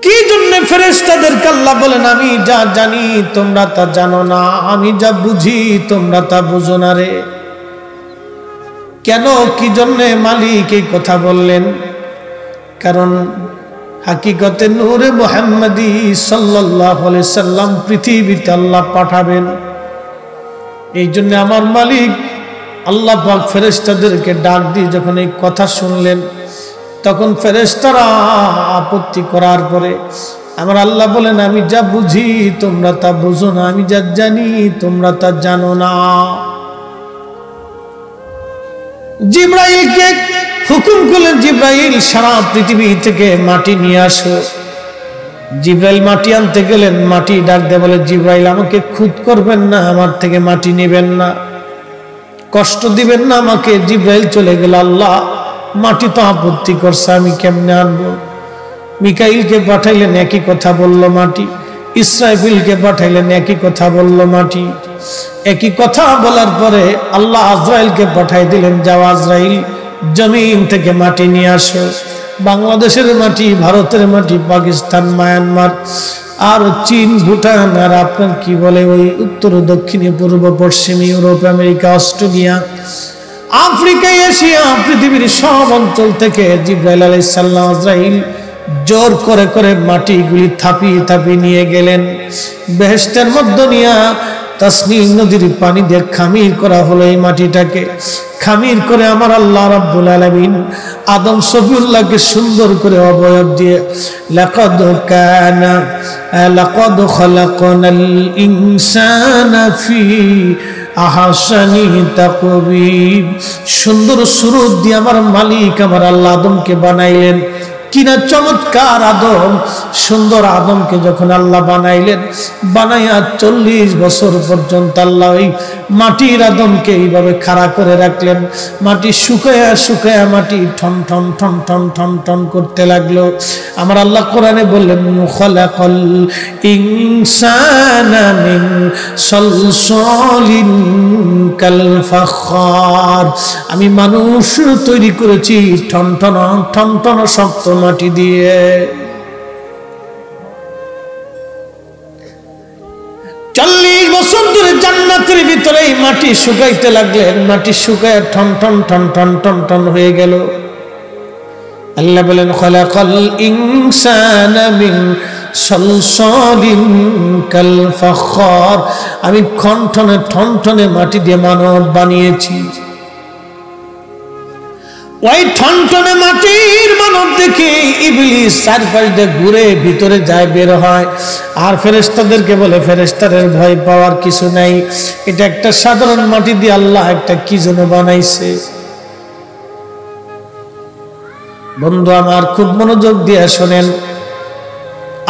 কি জন্য ফেরেশতাদেরকে আল্লাহ বলেন আমি যা জানি তোমরা তা জানো না, আমি যা বুঝি তোমরা তা বুঝো না রে। কেন, কি জন্য মালিক এই কথা বললেন? কারণ হাকিকতে নূরে মুহাম্মদী সাল্লাল্লাহু আলাইহি সাল্লাম পৃথিবীতে আল্লাহ পাঠাবেন। এই জন্য আমার মালিক আল্লাহ পাক ফেরেশতাদেরকে ডাক দিয়ে যখন এই কথা শুনলেন, তখন ফেরেশতারা আপত্তি করার পরে আমার আল্লাহ বলেন আমি যা বুঝি তোমরা তা বুঝো না, আমি যা জানি তোমরা তা জানো না। জিবরাইলকে হুকুম করলেন, জিবরাইল সারা পৃথিবী থেকে মাটি নিয়ে আসো। জিবরাইল মাটি আনতে গেলেন, মাটি ডাক দিয়ে বলে জিবরাইল আমাকে খুদ করবেন না, আমার থেকে মাটি নেবেন না, কষ্ট দিবেন না আমাকে। জিবরাইল চলে গেল, আল্লাহ মাটি তো আপত্তি করছে, আমি কেমনে আনবো? মিকাইলকে পাঠাইলেন, একই কথা বলল মাটি। ইসরাফিলকে পাঠাইলেন, একই কথা বলল মাটি। একই কথা বলার পরে আল্লাহ আজরাইলকে পাঠাই দিলেন, যাও আজরাইল জমিন থেকে মাটি নিয়ে আসো। বাংলাদেশের মাটি, ভারতের মাটি, পাকিস্তান, মায়ানমার আর চীন, ভুটান আর আপনার কি বলে ওই উত্তর দক্ষিণে পূর্ব পশ্চিম Europe, America, Australia, Africa, Asia, পৃথিবীর সব অঞ্চল থেকে জিবরাইল আলাইহিস সালাম আজরাইল জোর করে করে মাটিগুলি থাপিয়ে থাপিয়ে নিয়ে গেলেন। বেহেশতের মধ্যে নিয়ে তাসনিম নদীর পানি দিয়ে খামির করা হলো এই মাটিটাকে। খামির করে আমার আল্লাহ রাব্বুল আলামিন আদম সফিউল্লাহকে সুন্দর করে অবয়ব দিয়ে লাকাদ খালাকনাল ইনসানা ফি আহসানি তাকবীর, সুন্দর সুরত দিয়ে আমার মালিক আমার আল্লাহ আদমকে বানাইলেন। কিনা চমৎকার আদম, সুন্দর আদমকে যখন আল্লাহ বানাইলেন, বানাইয়া 40 বছর পর্যন্ত আল্লাহ ওই মাটির আদমকে এইভাবে খাড়া করে রাখলেন। মাটি শুকায়া শুকায়া মাটি ঠন ঠন ঠন ঠন ঠন ঠন করতে লাগলো। আমার আল্লাহ কোরআনে বললেন খালাকাল ইনসানা মিন সালসালিন কাল ফাখার, আমি মানুষ তৈরি করেছি ঠন ঠন ঠন ঠন শক্ত মাটি দিয়ে। 40 বছর ধরে জান্নাতের ভিতরে এই মাটি শুকাইতে লাগলেন। মাটি শুকায় ঠন ঠন ঠন ঠন ঠন ঠন হয়ে গেল। আল্লাহ বলেন খালাকাল ইনসানা মিন সালসালিন কাল ফাখার, আমি ঠনঠনে ঠনঠনে মাটি দিয়ে মানব বানিয়েছি। ওই ঠনঠনে মাটির মানব দেখে ইবলিস চারপাশ দিয়ে ঘুরে ভিতরে যায়, বের হয়। আর ফেরেশতাদেরকে বলে ফেরেশতাদের ভয় পাওয়ার কিছু নাই, এটা একটা সাধারণ মাটি দিয়ে আল্লাহ একটা কি যেন বানাইছে। বন্ধু আমার খুব মনোযোগ দিয়ে শোনেন,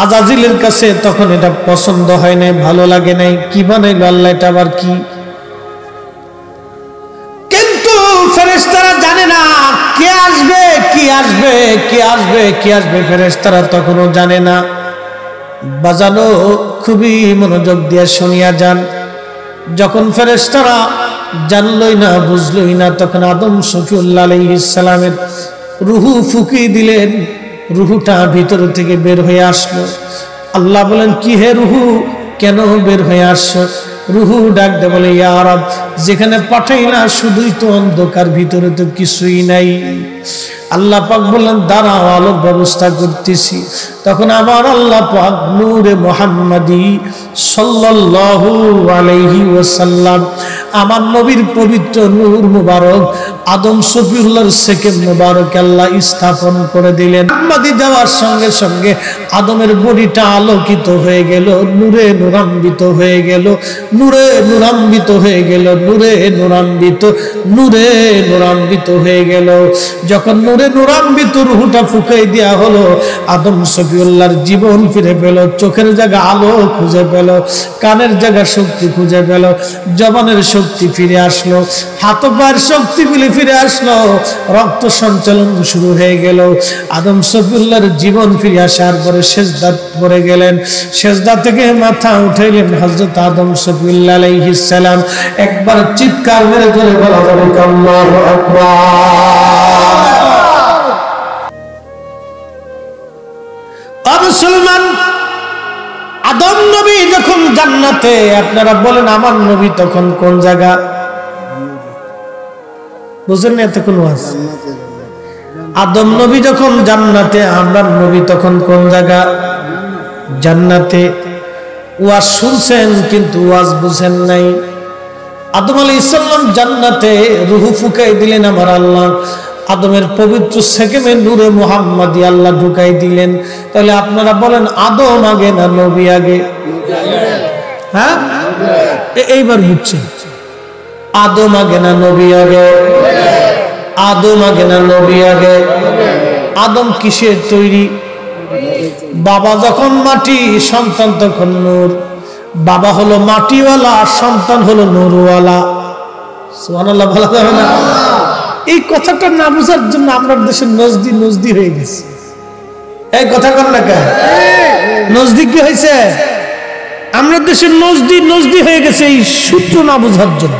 আজাজিলের কাছে তখন এটা পছন্দ হয় নাই, ভালো লাগে নাই, কি বানাইলো আল্লাহ এটা আবার কি। কিন্তু ফেরেশতারা জানে না কে আসবে কি আসবে কে আসবে কে আসবে, ফেরেশতারা তখনও জানে না। বাজানো খুবই মনোযোগ দিয়ে শুনিয়া যান। যখন ফেরেশতারা জানলই না বুঝলই না, তখন আদম শফিউল্লাহ আলাইহিস সালামের রুহু ফুঁকি দিলেন, রুহুটা ভিতর থেকে বের হয়ে আসলো। আল্লাহ বলেন কি হে রুহু, কেন বের হয়ে আসছো? রুহু ডাক দে বলে ইয়া রব, যেখানে পাঠাইলা শুধুই তো অন্ধকার, ভিতরে তো কিছুই নাই। আল্লাহ পাক বললেন দাঁড়াও, আলোক ব্যবস্থা করতেছি। তখন আমার আল্লাহ পাক নূরে মুহাম্মাদি সাল্লাল্লাহু আলাইহি ওয়াসাল্লাম, আমার নবীর পবিত্র নূর মুবারক আদম শফিউল্লাহর সেকেন্ড মুবারক আল্লাহ স্থাপন করে দিলেন। মুহাম্মাদি যাওয়ার সঙ্গে সঙ্গে আদমের বডিটা আলোকিত হয়ে গেল, নূরে নূরান্বিত হয়ে গেল, নূরে নূরান্বিত হয়ে গেল, নূরে নূরান্বিত, নূরে নূরান্বিত হয়ে গেল। যখন নূরে নূরান্বিত রুহুটা ফুঁকাই দেওয়া হলো, আদম শফিউল্লাহর জীবন ফিরে পেল, চোখের জায়গা আলো খুঁজে পেল, কানের জায়গা শক্তি খুঁজে পেল, জবানের শক্তি ফিরে আসলো, হাত পায়ের শক্তি ফিরে আসলো, রক্ত সঞ্চালন শুরু হয়ে গেল। আদম শফিউল্লাহর জীবন ফিরে আসার পরে সেজদা পড়ে গেলেন, সেজদা থেকে মাথা উঠাইলেন হযরত আদম শফিউল্লাহ আলাইহিস সালাম। একবার চিৎকার মেরে জোরে বলা যাবে আল্লাহু আকবার। মুসলমান, আদম নবী যখন জান্নাতে, আপনারা বলেন আমার নবী তখন কোন জায়গা? বুঝেন না এতক্ষণ ওয়াজ? আদম নবী যখন জান্নাতে, আমরা নবী তখন কোন জায়গা? জান্নাতে। ওয়াজ শুনছেন কিন্তু ওয়াজ বুঝেন নাই। আদম আলাইহিস সালাম জান্নাতে, রূহ ফুঁকাই দিলেন আমার আল্লাহ, আদমের পবিত্র সেকেমে নূরে মুহাম্মাদি আল্লাহ ঢুকাই দিলেন। তাহলে আপনারা বলেন আদম আগে না নবী আগে? হ্যাঁ, এইবার বুঝছেন। আদম আগে না নবী আগে? আদম আগে না নবী আগে? আদম কিসের তৈরি? বাবা যখন মাটি, সন্তান তখন নূর। বাবা হলো মাটিওয়ালা, সন্তান হলো নূরওয়ালা। সুবহানাল্লাহ বলা যাবে না? এই কথাটা না বোঝার জন্য আমরা দেশের নজদি নজদি হয়ে গেছে। এই কথা কর না কেন? নজদি কি হয়েছে? আমরা দেশের নজদি নজদি হয়ে গেছে এই সূত্র না বোঝার জন্য।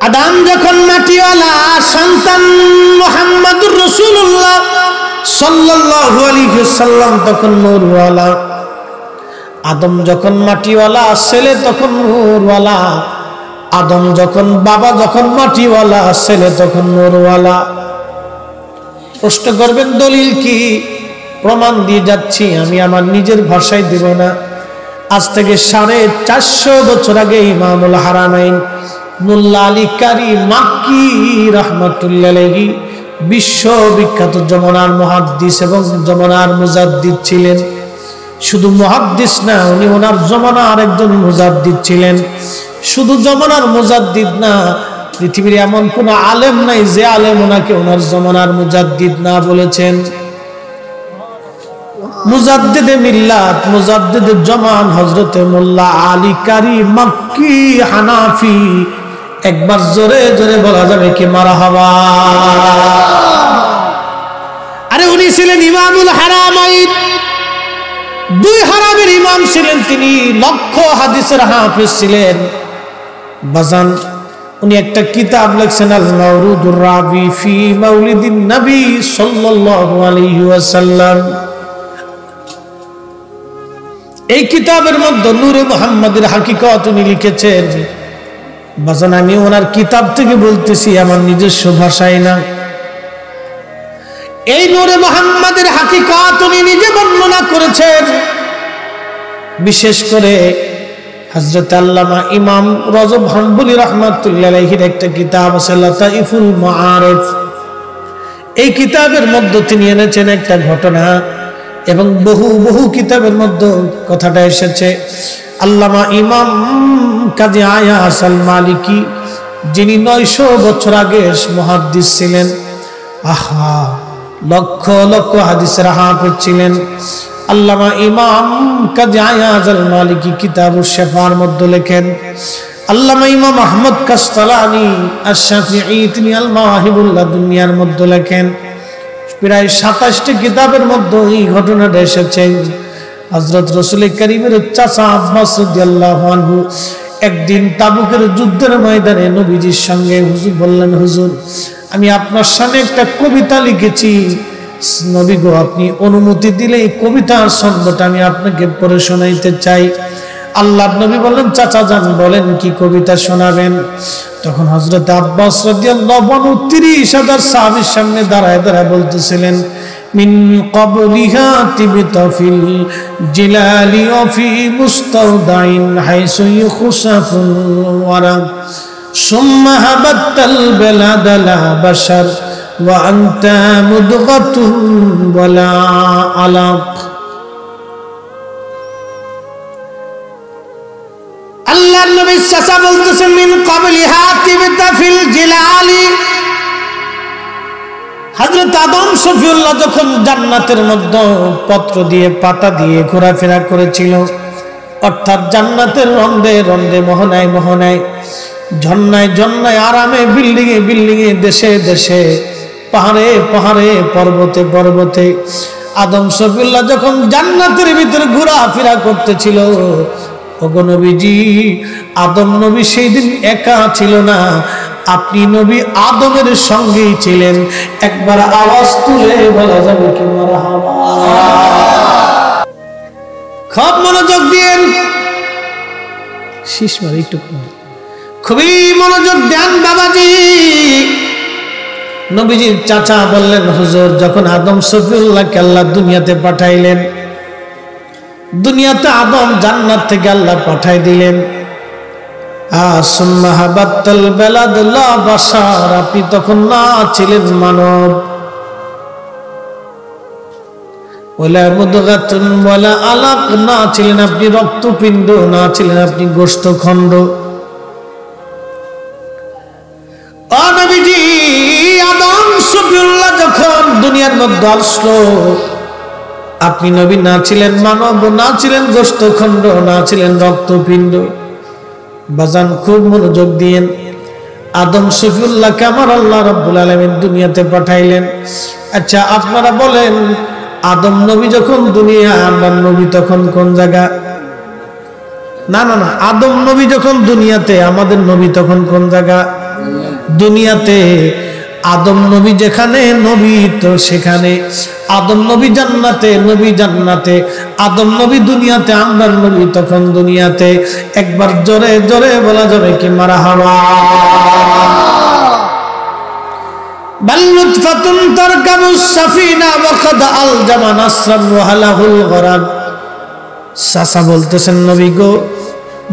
আদম যখন মাটিওয়ালা, সন্তান মুহাম্মদুর রাসূলুল্লাহ সাল্লাল্লাহু আলাইহি ওয়াসাল্লাম তখন নূরওয়ালা। আদম যখন মাটিওয়ালা, ছেলে তখন নূরওয়ালা। আদম যখন বাবা, যখন মাটিওয়ালা, ছেলে তখন নূরওয়ালা। প্রশ্ন করবেন দলিল কি? প্রমাণ দিয়ে যাচ্ছি, আমি আমার নিজের ভাষায় দেব না। আজ থেকে 450 বছর আগে ইমামুল হারামাইন মোল্লা আলী কারি মাক্কি রাহমাতুল্লাহ আলাইহি বিশ্ববিখ্যাত যমুনার মুহাদ্দিস এবং যমুনার মুজাদ্দিদ ছিলেন। শুধু মুহাদ্দিস না, উনি ওনার যমুনার একজন মুজাদ্দিদ ছিলেন। শুধু যমুনার মুজাদ্দিদ না, পৃথিবীর এমন কোন আলেম নাই যে আলেম ওনাকে ওনার যমুনার মুজাদ্দিদ না বলেছেন। মুজাদ্দিদে মিল্লাত, মুজাদ্দিদে জামান হযরতে মোল্লা আলী কারি মাক্কি হানাফি। একবার জোরে জোরে বলা যাবে কি মারহাবা? আরে উনি ছিলেন ইমামুল হারামাইন, 2 হারামের ইমাম ছিলেন তিনি, লক্ষ হাদিসের হাফেজ ছিলেন। বাজান, উনি একটা কিতাব লিখছেন আল মাওরুদুর রাবি ফি মাউলিদিন নবী সাল্লাল্লাহু আলাইহি ওয়াসাল্লাম। এই কিতাবের মধ্যে নূরে মুহাম্মাদের হাকিকত উনি লিখেছেন। বাজান, আমি ওনার কিতাব থেকে বলতেছি, আমার নিজস্ব ভাষায় না। এই নূরে মুহাম্মাদের হাকিকত উনি নিজে বর্ণনা করেছেন। বিশেষ করে হযরত আল্লামা ইমাম রজব হাম্বলি রাহমাতুল্লাহি আলাইহির একটা কিতাব আছে লাতাইফুল মাআরিফ। এই কিতাবের মধ্যে তিনি এনেছেন একটা ঘটনা, এবং বহু বহু কিতাবের মধ্যে কথাটা এসেছে। আল্লামা ইমাম কাজী আয়াস আল মালিকি, যিনি 900 বছর আগে মুহাদ্দিস ছিলেন, আহা লক্ষ লক্ষ হাদিসের হাফেজ ছিলেন। আল্লামা ইমাম কাজী আয়াস আল মালিকি কিতাবুশ শিফার মধ্যে লেখেন, আল্লামা ইমাম আহমদ কাসতালানি আশ-শাফিঈ তিনি আল মাওয়াহিবুল্লাহ দুনিয়ার মধ্যে লেখেন। প্রায় 27টি কিতাবের মধ্যে এই ঘটনাটা এসেছে। হযরত রাসূল কারীমের চাচা আব্বাস রাদিয়াল্লাহু আনহু একদিন তাবুকের যুদ্ধের ময়দানে নবীজির সঙ্গে হুজুর বললেন, হুজুর আমি আপনার সামনে একটা কবিতা লিখেছি, নবী গো আপনি অনুমতি দিলে এই কবিতার ছন্দটা আমি আপনাকে পড়ে শোনাইতে চাই। আল্লাহর নবী বললেন, চাচা যান বলেন কি কবিতা শোনাবেন? তখন হযরত আব্বাস রাদিয়াল্লাহু আনহু 30,000 সাহাবীর সামনে দাঁড়ায় দাঁড়ায় বলতেছিলেন, মিন ক্বাবলিহা তিবতা ফিল জিলালি ওয়া ফি মুস্তাওদাইন হাইসু ইখসাফুল ওয়ারা সুম্মা হাবাতাল বালাদা লা বাশার ওয়া আনতা মুদগাতুন ওয়ালা আলাক। আল্লাহর নবী চাচা বলতেছেন, মিন ক্বাবলিহা তিবতা ফিল জিলালি। হযরত আদম শফিউল্লাহ যখন জান্নাতের মধ্যে পত্র দিয়ে পাতা দিয়ে ঘোরাফেরা করেছিল, অর্থাৎ জান্নাতের রন্ধে রন্ধে মোহনায় মোহনায় ঝর্ণায় ঝর্ণায় আরামে বিল্ডিংয়ে বিল্ডিংয়ে দেশে দেশে পাহাড়ে পাহাড়ে পর্বতে পর্বতে আদম শফিউল্লাহ যখন জান্নাতের ভিতরে ঘোরাফেরা করতেছিল, ওগো নবীজি আদম নবী সেই দিন একা ছিল না, আপনি নবী আদমের সঙ্গেই ছিলেন। একবার আওয়াজ তুলে বলা যাবে কি মারহাবা। খুব মনোযোগ দিয়েন, শীষ মারি একটু, খুবই মনোযোগ দেন বাবাজি। নবীজির চাচা বললেন, হুজুর যখন আদম সফিউল্লাহকে আল্লাহ দুনিয়াতে পাঠাইলেন, দুনিয়াতে আদম জান্নাত থেকে আল্লাহ পাঠাই দিলেন, আপনি তখন না ছিলেন মানব, আলাক না ছিলেন আপনি, রক্তপিণ্ড না ছিলেন আপনি, গোশতখণ্ড। নবীজি আদম সফিউল্লাহ যখন দুনিয়ার মধ্যে আসলো, আপনি নবী না ছিলেন মানব, না ছিলেন গোশতখণ্ড, না ছিলেন রক্তপিণ্ড। বাজান খুব মনোযোগ দিয়েন, আদম সফিউল্লাহকে আমার আল্লাহ রাব্বুল আলামিন দুনিয়াতে পাঠাইলেন। আচ্ছা আপনারা বলেন, আদম নবী যখন দুনিয়া, আমরা নবী তখন কোন জায়গা? না না না, আদম নবী যখন দুনিয়াতে, আমাদের নবী তখন কোন জায়গা? দুনিয়াতে। আদম নবী যেখানে, নবী তো সেখানে। আদম নবী জান্নাতে, নবী জান্নাতে। আদম নবী দুনিয়াতে, আমরা নবী তখন দুনিয়াতে। একবার জোরে জোরে বলা যাবে কি মারহাবা। বাল নুতফাতুন তারকাবুস সাফিনা ওয়া কাদ আলজামা নাসরান ওয়া হালাহুল গরাক। চাচা বলতেছেন, নবী গো,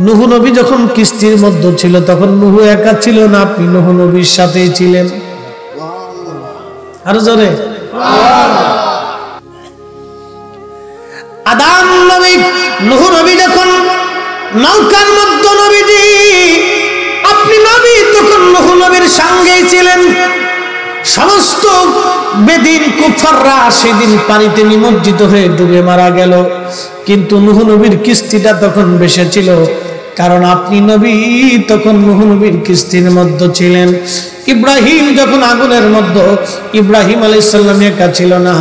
নূহ নবী যখন কিস্তির মধ্যে ছিল তখন নূহ একা ছিল না, আপনি নূহ নবীর সাথেই ছিলেন। আরো জোরে। আদম নবী, নূহ নবী যখন নৌকার মধ্যে, নবীজি আপনি নবী তখন নূহ নবীর সঙ্গেই ছিলেন। সমস্ত বেদিন কুফাররা সেদিন পানিতে নিমজ্জিত হয়ে ডুবে মারা গেল, কিন্তু নূহ নবীর কিস্তিটা তখন বেঁচে ছিল, কারণ আপনি নবী তখন নূহ নবীর কিস্তির মধ্যে ছিলেন। ইব্রাহিম যখন আগুনের মধ্যে, ইব্রাহিম আলাইহিস সালাম একা ছিল না,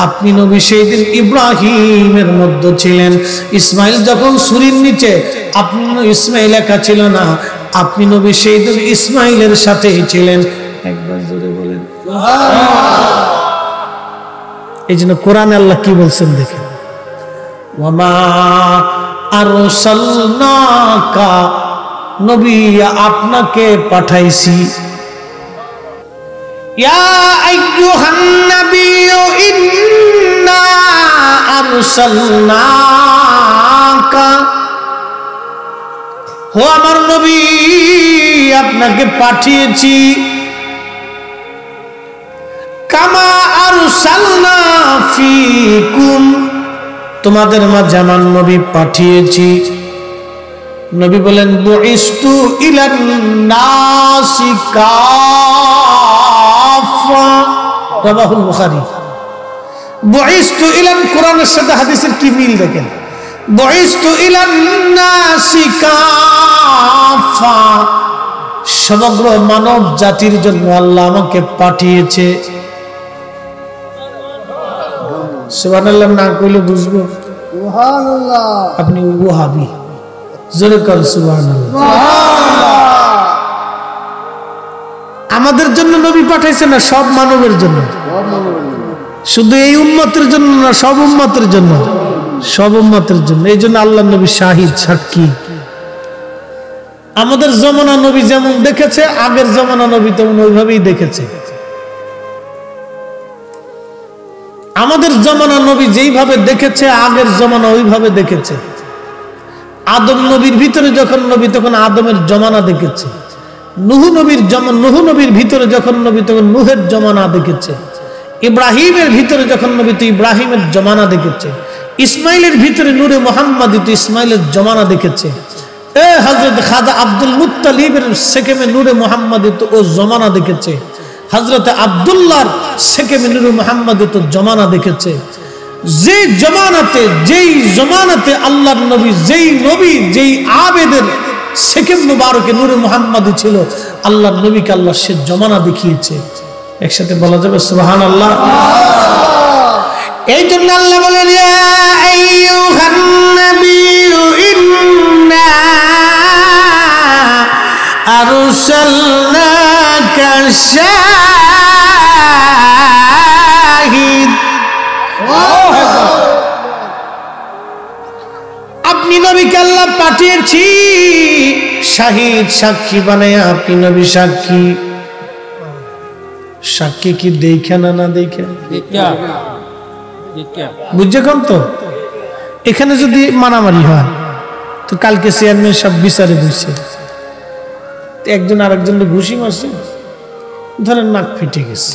আপনি নবী সেই দিন ইব্রাহিমের মধ্যে ছিলেন। ইসমাইল যখন ছুরির নিচে, আপনি ইসমাইল একা ছিল না, আপনি নবী সেই দিন ইসমাইলের সাথেই ছিলেন। একবার জোরে বলেন সুবহানাল্লাহ। এই জন্য কোরআনে আল্লাহ কি বলছেন দেখেন, ওয়ামা আরসালনাকা, নবী আপনাকে পাঠাইছি। ইয়া আইয়ুহান নাবিয়্যু ইন্না আরসালনাকা, ও আমার নবী আপনাকে পাঠিয়েছি। কামা আরসালনা ফীকুম, তোমাদের মাঝে আমার নবী পাঠিয়েছি। নবী বলেন, বুইস্তু ইলান নাসি কাফা, রাওয়াহুল বুখারী। বুইস্তু ইলান, কোরআনের সাথে হাদিসের কি মিল দেখেন। বুইস্তু ইলান নাসি কাফা, সমগ্র মানব জাতির জন্য আল্লাহ আমাকে পাঠিয়েছে। সুবহানাল্লাহ না কইলে বুঝবো সুবহানাল্লাহ আপনি ওয়াহাবি। জোরে কর সুবহানাল্লাহ। আমাদের জন্য নবী পাঠাইছে না, সব মানবের জন্য, শুধু এই উম্মতের জন্য না, সব উম্মতের জন্য, সব উম্মতের জন্য। এই জন্য আল্লাহ নবী শাহিদ, সাক্ষী। আমাদের জমানা নবী যেমন দেখেছে, আগের জমানা নবী তেমন ওইভাবেই দেখেছে। আমাদের জমানা নবী যেইভাবে দেখেছে, আগের জমানা ওইভাবে দেখেছে। আদম নবীর ভিতরে যখন নবী, তখন আদমের জমানা দেখেছে। নূহ নবীর ভিতরে যখন নবী, তখন নূহের জমানা দেখেছে। ইব্রাহিমের ভিতরে যখন নবী, তো ইব্রাহিমের জমানা দেখেছে। ইসমাইলের ভিতরে নূরে মুহাম্মাদি, তো ইসমাইলের জমানা দেখেছে। হযরত খাজা আব্দুল মুত্তালিবের সেকেমে নূরে মুহাম্মাদি, তো ও জমানা দেখেছে। হযরত আব্দুল্লাহর সেকেমে নূরে মুহাম্মাদি, তো জমানা দেখেছে। যেই জমানাতে আল্লাহর নবী, যেই আবেদের সেকেম মুবারকে নূরে মুহাম্মাদি ছিল, আল্লাহর নবীকে আল্লাহ সে জমানা দেখিয়েছে। একসাথে বলা যাবে সুবহানাল্লাহ। এই জন্য আল্লাহ বলেন, ইয়া আইয়ুহান নাবিয়্যু ইন্না আরসালনা শাহিদ। আপনি নবীকে আল্লাহ পাঠিয়েছি শাহিদ, সাক্ষী বানায়া। আপনি নবী সাক্ষী। সাক্ষী কি দেখে না দেখে? বুঝছে কম তো? এখানে যদি মারামারি হয় তো কালকে চেয়ারম্যান সব বিচারে বসে একজন আরেকজনকে ঘুষি মারছে, ধরেন নাক ফেটে গেছে,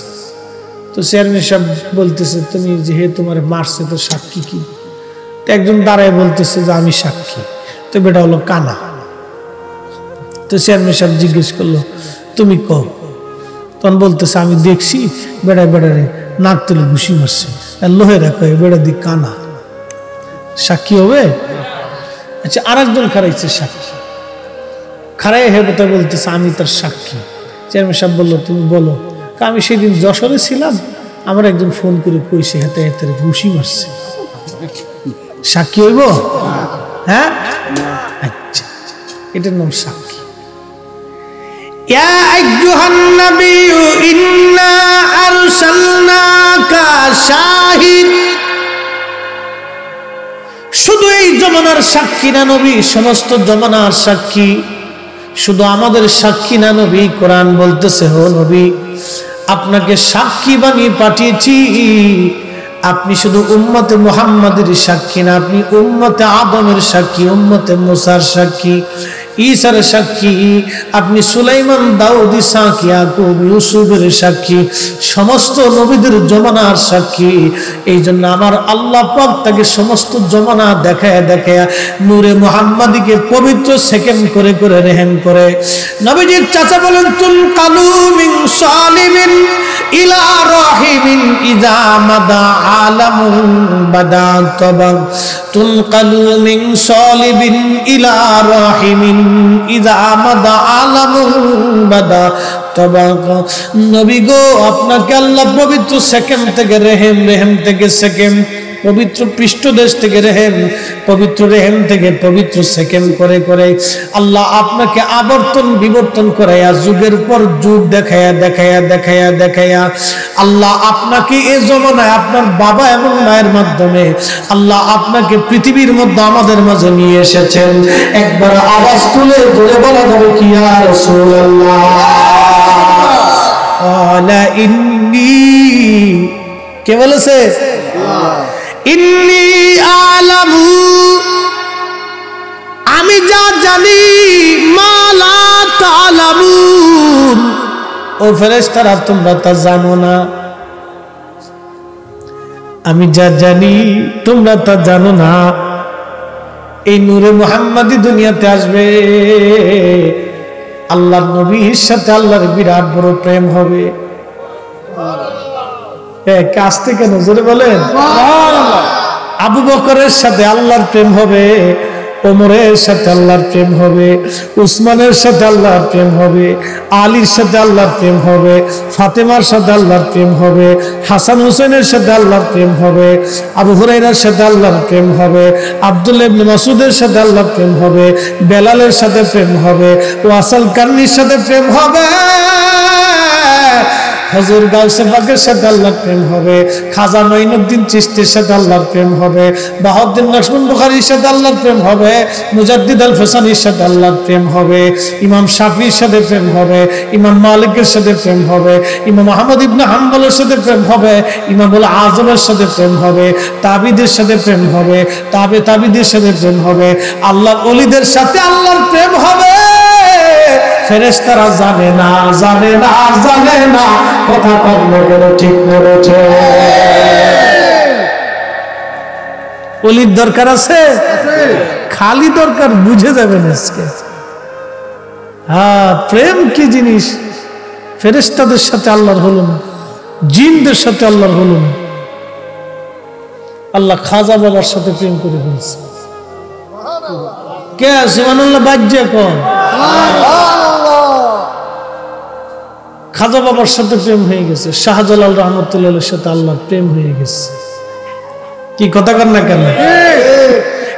তো চেয়ারম্যান সব বলতেছে তুমি যে তোমার মারছে তো সাক্ষী কি? তো একজন দাঁড়ায় বলতেছে যে আমি সাক্ষী। তো বেটা হলো কানা। তো চেয়ারম্যান সাহেব জিজ্ঞেস করলো তুমি কও। তখন বলতেছে আমি দেখছি বেড়ারে নাক তুলে ঘুষি মারছে, আর লোহেরা কয়ে বেড়া দি কানা, সাক্ষী হবে? আচ্ছা, আর একজন খারাইছে সাক্ষী, খারাই হে কথা বলতেছে আমি তার সাক্ষী। চেয়ারম্যান সাহেব বললো তুমি বলো। আমি সেদিন যশোরে ছিলাম, আমার একজন ফোন করে কইছে হাতে হাতে ঘুষি মারছে, সাক্ষী হইব? হ্যাঁ, আচ্ছা, এটার নাম সাক্ষী। ইয়া আইয়ুহান নাবিয়্যু ইন্না আরসালনাকা শাহিদ। শুধু এই জমানার সাক্ষী না নবী, সমস্ত জমানার সাক্ষী। শুধু আমাদের সাক্ষী না নবী, কোরআন বলতেছে ও নবী আপনাকে সাক্ষী বানিয়ে পাঠিয়েছি। আপনি শুধু উম্মতে মুহাম্মাদের সাক্ষী না, আপনি উম্মতে আদমের সাক্ষী, উম্মতে মুসার সাক্ষী, ঈসার সাক্ষী, আপনি সুলাইমান, দাউদ, ইসহাক, ইয়াকুব, ইউসুফের সাক্ষী, সমস্ত নবীদের জমানার সাক্ষী। এই জন্য আমার আল্লাহ পাক তাকে সমস্ত জমানা দেখায় দেখায় নূরে মুহাম্মাদিকে পবিত্র সেকেন্ড করে করে রেহেম করে। নবীজির চাচা বলেন তুল কালু মিন সালিমিন ইলা রাহিমিন ইযা মাদা আলামুন বাদা তাবাগ। তুল কালু মিন সালিবিন ইলা রাহিমিন ইযা মাদা আলামুন বাদা তাবাগ। নবী গো আপনাকে আল্লাহ পবিত্র সেকেন্ড থেকে রেহেম, রেহেম থেকে সেকেন্ড, পবিত্র পৃষ্ঠদেশ থেকে রেহেম, পবিত্র রেহেম থেকে পবিত্র সেকেন্ড করে করে আল্লাহ আপনাকে আবর্তন বিবর্তন করাইয়া যুগের পর যুগ দেখায়া দেখায়া দেখায়া দেখায়া আল্লাহ আপনাকে এই জমানায় আপনার বাবা এবং মায়ের মাধ্যমে আল্লাহ আপনাকে পৃথিবীর মধ্যে আমাদের মাঝে নিয়ে এসেছেন। একবার আওয়াজ তুলে জোরে বলা যাবে কি ইয়া রাসূলুল্লাহ? আলা ইন্নী, কে বলেছে? ইন্নী আলামু, আমি যা জানি, মা লা তা'লামুন, ও ফেরেশতারা তোমরা তা জানো না। আমি যা জানি তোমরা তা জানো না। এই নূরে মুহাম্মাদি দুনিয়াতে আসবে, আল্লাহর নবীর সাথে আল্লাহর বিরাট বড় প্রেম হবে। কাছতে কেন জোরে বলেন? আবু বকরের সাথে আল্লাহর প্রেম হবে, ওমরের সাথে আল্লাহর প্রেম হবে, উসমানের সাথে আল্লাহর প্রেম হবে, আলীর সাথে আল্লাহর প্রেম হবে, ফাতেমার সাথে আল্লাহর প্রেম হবে, হাসান হুসেনের সাথে আল্লাহর প্রেম হবে, আবু হুরায়রার সাথে আল্লাহর প্রেম হবে, আব্দুল্লাহ ইবনে মাসউদের সাথে আল্লাহর প্রেম হবে, বেলালের সাথে প্রেম হবে, ওয়াসাল কারনির সাথে প্রেম হবে, হুজুর গাউসে পাকের সাথে আল্লাহর প্রেম হবে, খাজা মঈনুদ্দিন চিশতির সাথে আল্লাহর প্রেম হবে, বাহাউদ্দিন নকশবন্দি বুখারীর সাথে আল্লাহর প্রেম হবে, মুজাদ্দিদ আল ফসানির সাথে আল্লাহর প্রেম হবে, ইমাম শাফির সাথে প্রেম হবে, ইমাম মালিকের সাথে প্রেম হবে, ইমাম আহমদ ইবনে হাম্বলের সাথে প্রেম হবে, ইমামুল আজমের সাথে প্রেম হবে, তাবিদের সাথে প্রেম হবে, তাবিদের সাথে প্রেম হবে, আল্লাহর ওলিদের সাথে আল্লাহর প্রেম হবে। ফেরেশতারা জানে না, জানে না, জানে না, কথা কর্ম করে ঠিক করেছে। ওলির দরকার আছে, খালি দরকার বুঝে যাবেন আজকে। হ্যাঁ, প্রেম কি জিনিস ফেরেশতাদের সাথে আল্লাহর হলো না, জিনদের সাথে আল্লাহর হলো না। আল্লাহ খাজা বাবার সাথে প্রেম করে ফেলছে। কে সুবহানাল্লাহ বাজ্যে কোন? খাজা বাবার সাথে প্রেম হয়ে গেছে, শাহজালাল রহমতুল্লাহর সাথে আল্লাহর প্রেম হয়ে গেছে। কি কথা কর না কেন?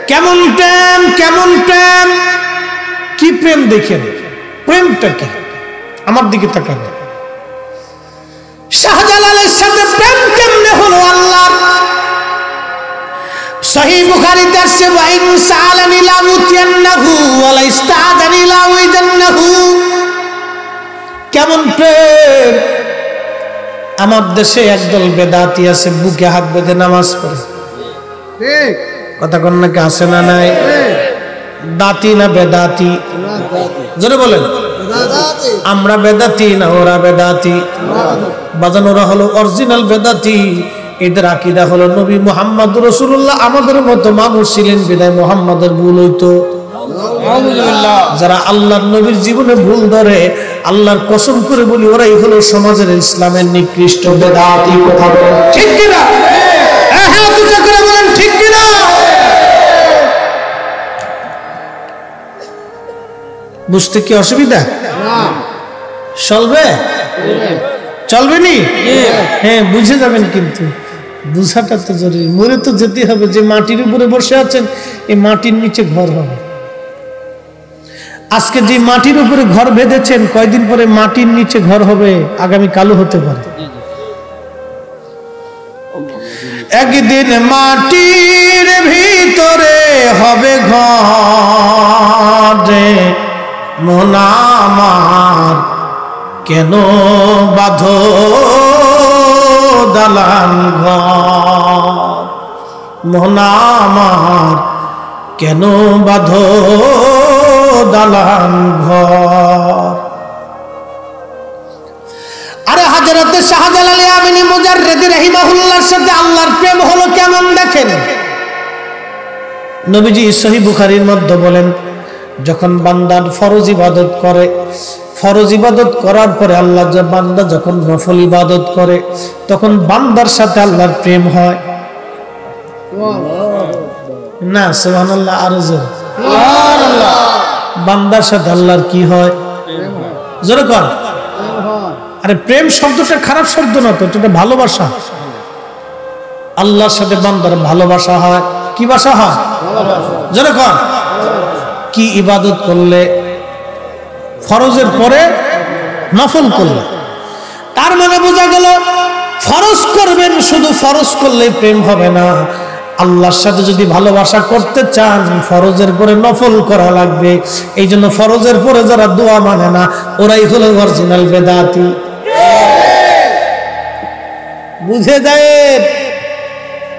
কেমন প্রেম, কেমন প্রেম, কি প্রেম দেখেন, প্রেমটা কি? আমার দিকে তাকাবেন। শাহজালালের সাথে প্রেম কেমনে হলো আল্লাহর? সহিহ বুখারীতে আছে ওয়া ইন সাআলানি লা উতিয়ান্নাহু ওয়া লা ইস্তাআযানি লা উইদান্নাহু। কেমন প্রেম! আমার দেশে একদল বেদাতি আছে, বুকে হাত বেঁধে নামাজ পড়ে। ঠিক কথা কোন নাকি আছে না নাই? দাতি না বেদাতি? জোরে বলেন। আমরা বেদাতি না ওরা বেদাতি? বাজান ওরা হলো অরিজিনাল বেদাতি। এদের আকীদা হলো নবী মুহাম্মদ রাসূলুল্লাহ আমাদের মতো মানুষ ছিলেন বিদায় মুহাম্মাদের ভুল হইতো। যারা আল্লাহর নবীর জীবনে ভুল ধরে, আল্লাহর কসম করে বলি ওরাই হলো সমাজের ইসলামের নিকৃষ্ট বেদাতি। কথা বলেন ঠিক কিনা? হ্যাঁ তুজা করে বলেন ঠিক কিনা? বুঝতে কি অসুবিধা? চলবে? চলবে নি? হ্যাঁ বুঝে যাবেন, কিন্তু বুঝাটা তো জরুরি। মরে তো যেতে হবে। যে মাটির উপরে বসে আছেন, এই মাটির নিচে ঘর হবে। আজকে যে মাটির উপরে ঘর বেঁধেছেন, কয়দিন পরে মাটির নিচে ঘর হবে, আগামী কালও হতে পারে। একদিন মাটির ভিতরে হবে ঘর, মন আমার কেন বাঁধো দালান ঘর, মন আমার কেন বাঁধো দালান ঘর। আরে হযরতে শাহজালাল আমিনী মুজাররিদি রাহিমাহুল্লাহর সাথে আল্লাহর প্রেম হলো কেমন দেখেন। নবীজি সহিহ বুখারীর মধ্যে বলেন, যখন বান্দার ফরজ ইবাদত করে, ফরজ ইবাদত করার পরে আল্লাহ বান্দা যখন নফল ইবাদত করে, তখন বান্দার সাথে আল্লাহর প্রেম হয় না? সুবহানাল্লাহ। আর সুবহানাল্লাহ। বান্দার সাথে আল্লাহর কি হয়? জোরে কর। আরে প্রেম শব্দটা খারাপ শব্দ না তো, এটা ভালোবাসা। আল্লাহর সাথে বান্দার ভালোবাসা হয়। কি বাসা হয়? জোরে কর। কি ইবাদত করলে? ফরজের পরে নফল করলে। তার মানে বোঝা গেল ফরজ করবেন, শুধু ফরজ করলে প্রেম হবে না। আল্লাহর সাথে যদি ভালোবাসা করতে চান, ফরজের পরে নফল করা লাগবে। এই জন্য ফরজের পরে যারা দোয়া মানে না, ওরাই হলো অরিজিনাল বেদাতি। বুঝে যায়?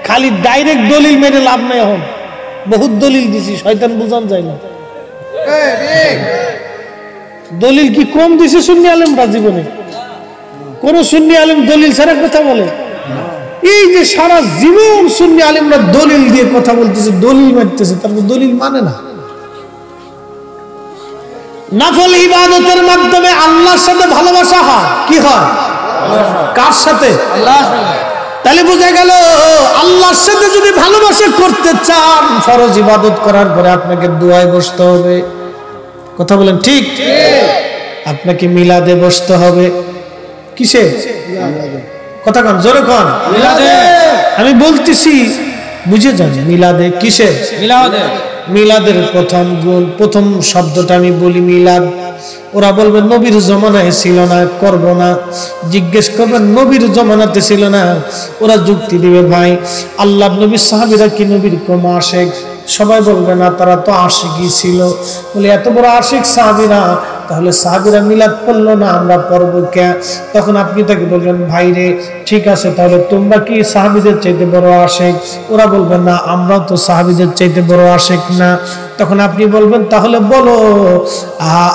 খালি ডাইরেক্ট দলিল মেনে লাভ নাই। এখন বহুত দলিল দিছি, শয়তান বুঝান যায় না। দলিল কি কম দিছে সুন্নি আলেমরা জীবনে? কোন সুন্নি আলেম দলিল ছাড়া কথা বলে? এই যে সারা জীবন সুন্নি আলেমরা দলিল দিয়ে কথা বলতেছে, দলিল মারতেছে, তারপর দলিল মানে না। নফল ইবাদতের মাধ্যমে আল্লাহর সাথে ভালোবাসা হয়। কি হয়? কার সাথে? আল্লাহর সাথে। তাহলে বুঝা গেল আল্লাহর সাথে যদি ভালোবাসা করতে চান, ফরজ ইবাদত করার পরে আপনাকে দোয়ায় বসতে হবে। কথা বলেন ঠিক? আপনাকে মিলাদে বসতে হবে। কিসে? কথা কন, জোরে কন। মিলাদে। আমি বলতেছি বুঝে যান। মিলাদে। কিসে? মিলাদে। মিলাদের প্রথম গুণ, প্রথম শব্দটা আমি বলি মিলাদ। ওরা বলবে নবীর জমানায় ছিল না, করব না। জিজ্ঞেস করবেন নবীর জমানাতে ছিল না, ওরা যুক্তি দিবে ভাই আল্লাহর নবীর সাহাবীরা কি নবীর কম আশিক? সবাই বলবে না, তারা তো আশিকই ছিল। বলে এত বড় আশিক সাহাবীরা, তাহলে সাহাবীরা মিলাদ পড়লো না, আমরা পড়ব কেন? তখন আপনি তাকে বলবেন ভাই রে ঠিক আছে, তাহলে তোমরা কি সাহাবীদের চাইতে বড় আশিক? ওরা বলবে না, আমরা তো সাহাবীদের চাইতে বড় আশিক না। তখন আপনি বলবেন তাহলে বলো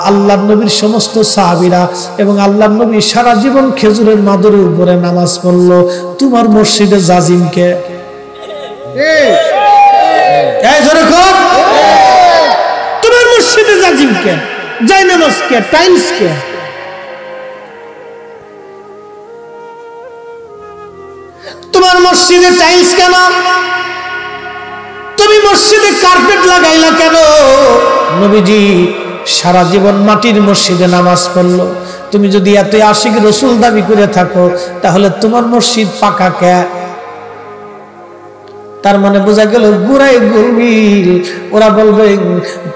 আল্লাহর নবীর সমস্ত সাহাবীরা এবং আল্লাহর নবী সারা জীবন খেজুরের মাদুরের উপরে নামাজ পড়লো, তোমার মসজিদে জাজিম কে? তোমার মসজিদে জাজিম কে? যাই নামাজ কে? টাইলস কে? তোমার মসজিদে টাইলস কেন? তুমি মসজিদে কার্পেট লাগাইলা কেন? নবীজি সারা জীবন মাটির মসজিদে নামাজ পড়লো। তুমি যদি এত আশিক রাসূল দাবি করে থাকো, তাহলে তোমার মসজিদ পাকা কে? তার মানে বোঝা গেল গুড়াই গুরমিল। ওরা বলবে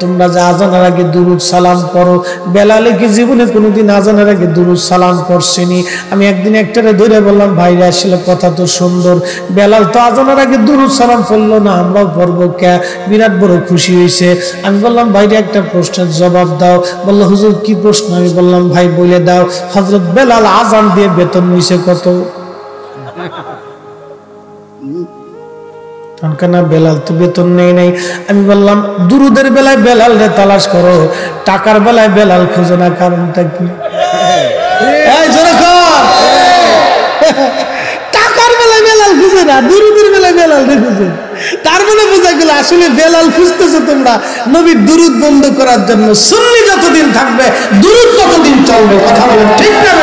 তোমরা যে আজানের আগে দুরুদ সালাম করো, বেলালে কি জীবনে কোনোদিন আজানের আগে দুরুদ সালাম করছেনি? আমি একদিন একটারে ধরে বললাম ভাইরে আসলে কথা তো সুন্দর, বেলাল তো আজানের আগে দুরুদ সালাম পড়লো না, আমরাও পড়বো কে? বিরাট বড় খুশি হয়েছে। আমি বললাম ভাইরে একটা প্রশ্নের জবাব দাও। বললো হুজুর কি প্রশ্ন? আমি বললাম ভাই বলে দাও, হযরত বেলাল আজান দিয়ে বেতন নিছে কত? না বেলাল তো বেতন নেই নাই। আমি বললাম দুরুদের বেলায় বেলাল রে তালাশ করো, টাকার বেলায় বেলাল খুঁজো না, কারণটা কি? টাকার বেলায় বেলাল খুঁজে না, দুরুদের বেলায় বেলাল রে খুঁজে। তার মানে বোঝা গেল আসলে বেলাল খুঁজতেছো তোমরা নবীর দুরুদ বন্ধ করার জন্য। সুন্নি যতদিন থাকবে দুরুদ ততদিন চলবে। কথা বলেন ঠিক না?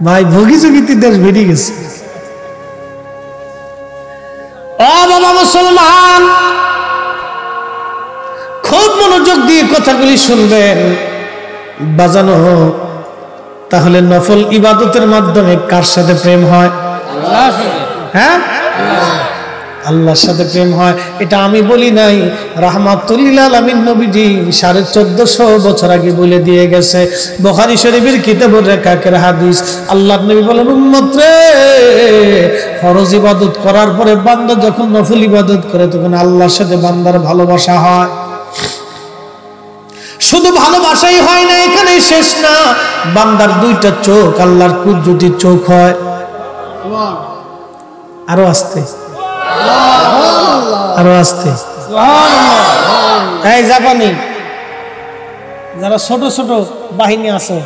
ভাই ভোগীযোগীতি দেশ বেরিয়ে গেছে। ও বাবা মুসলমান, খুব মনোযোগ দিয়ে কথাগুলি শুনবেন বাজানো। তাহলে নফল ইবাদতের মাধ্যমে কার সাথে প্রেম হয়? হ্যাঁ, আল্লাহর সাথে প্রেম হয়। এটা আমি বলি নাই, রাহমাতুল লিল আলামিন নবীজি 1450 বছর আগে বলে দিয়ে গেছে। বুখারী শরীফের কিতাবুর রিকাকের হাদিস। আল্লাহর নবী বলেন উম্মত রে, ফরজ ইবাদত করার পরে বান্দা যখন নফল ইবাদত করে তখন আল্লাহর সাথে বান্দার ভালোবাসা হয়। শুধু ভালোবাসাই হয় না, এখানেই শেষ না, বান্দার দুইটা চোখ আল্লাহর কুদরতি চোখ হয়। আরো আস্তে, আরো আস্তে। এই জাপানি যারা ছোট ছোট বাহিনী আছে,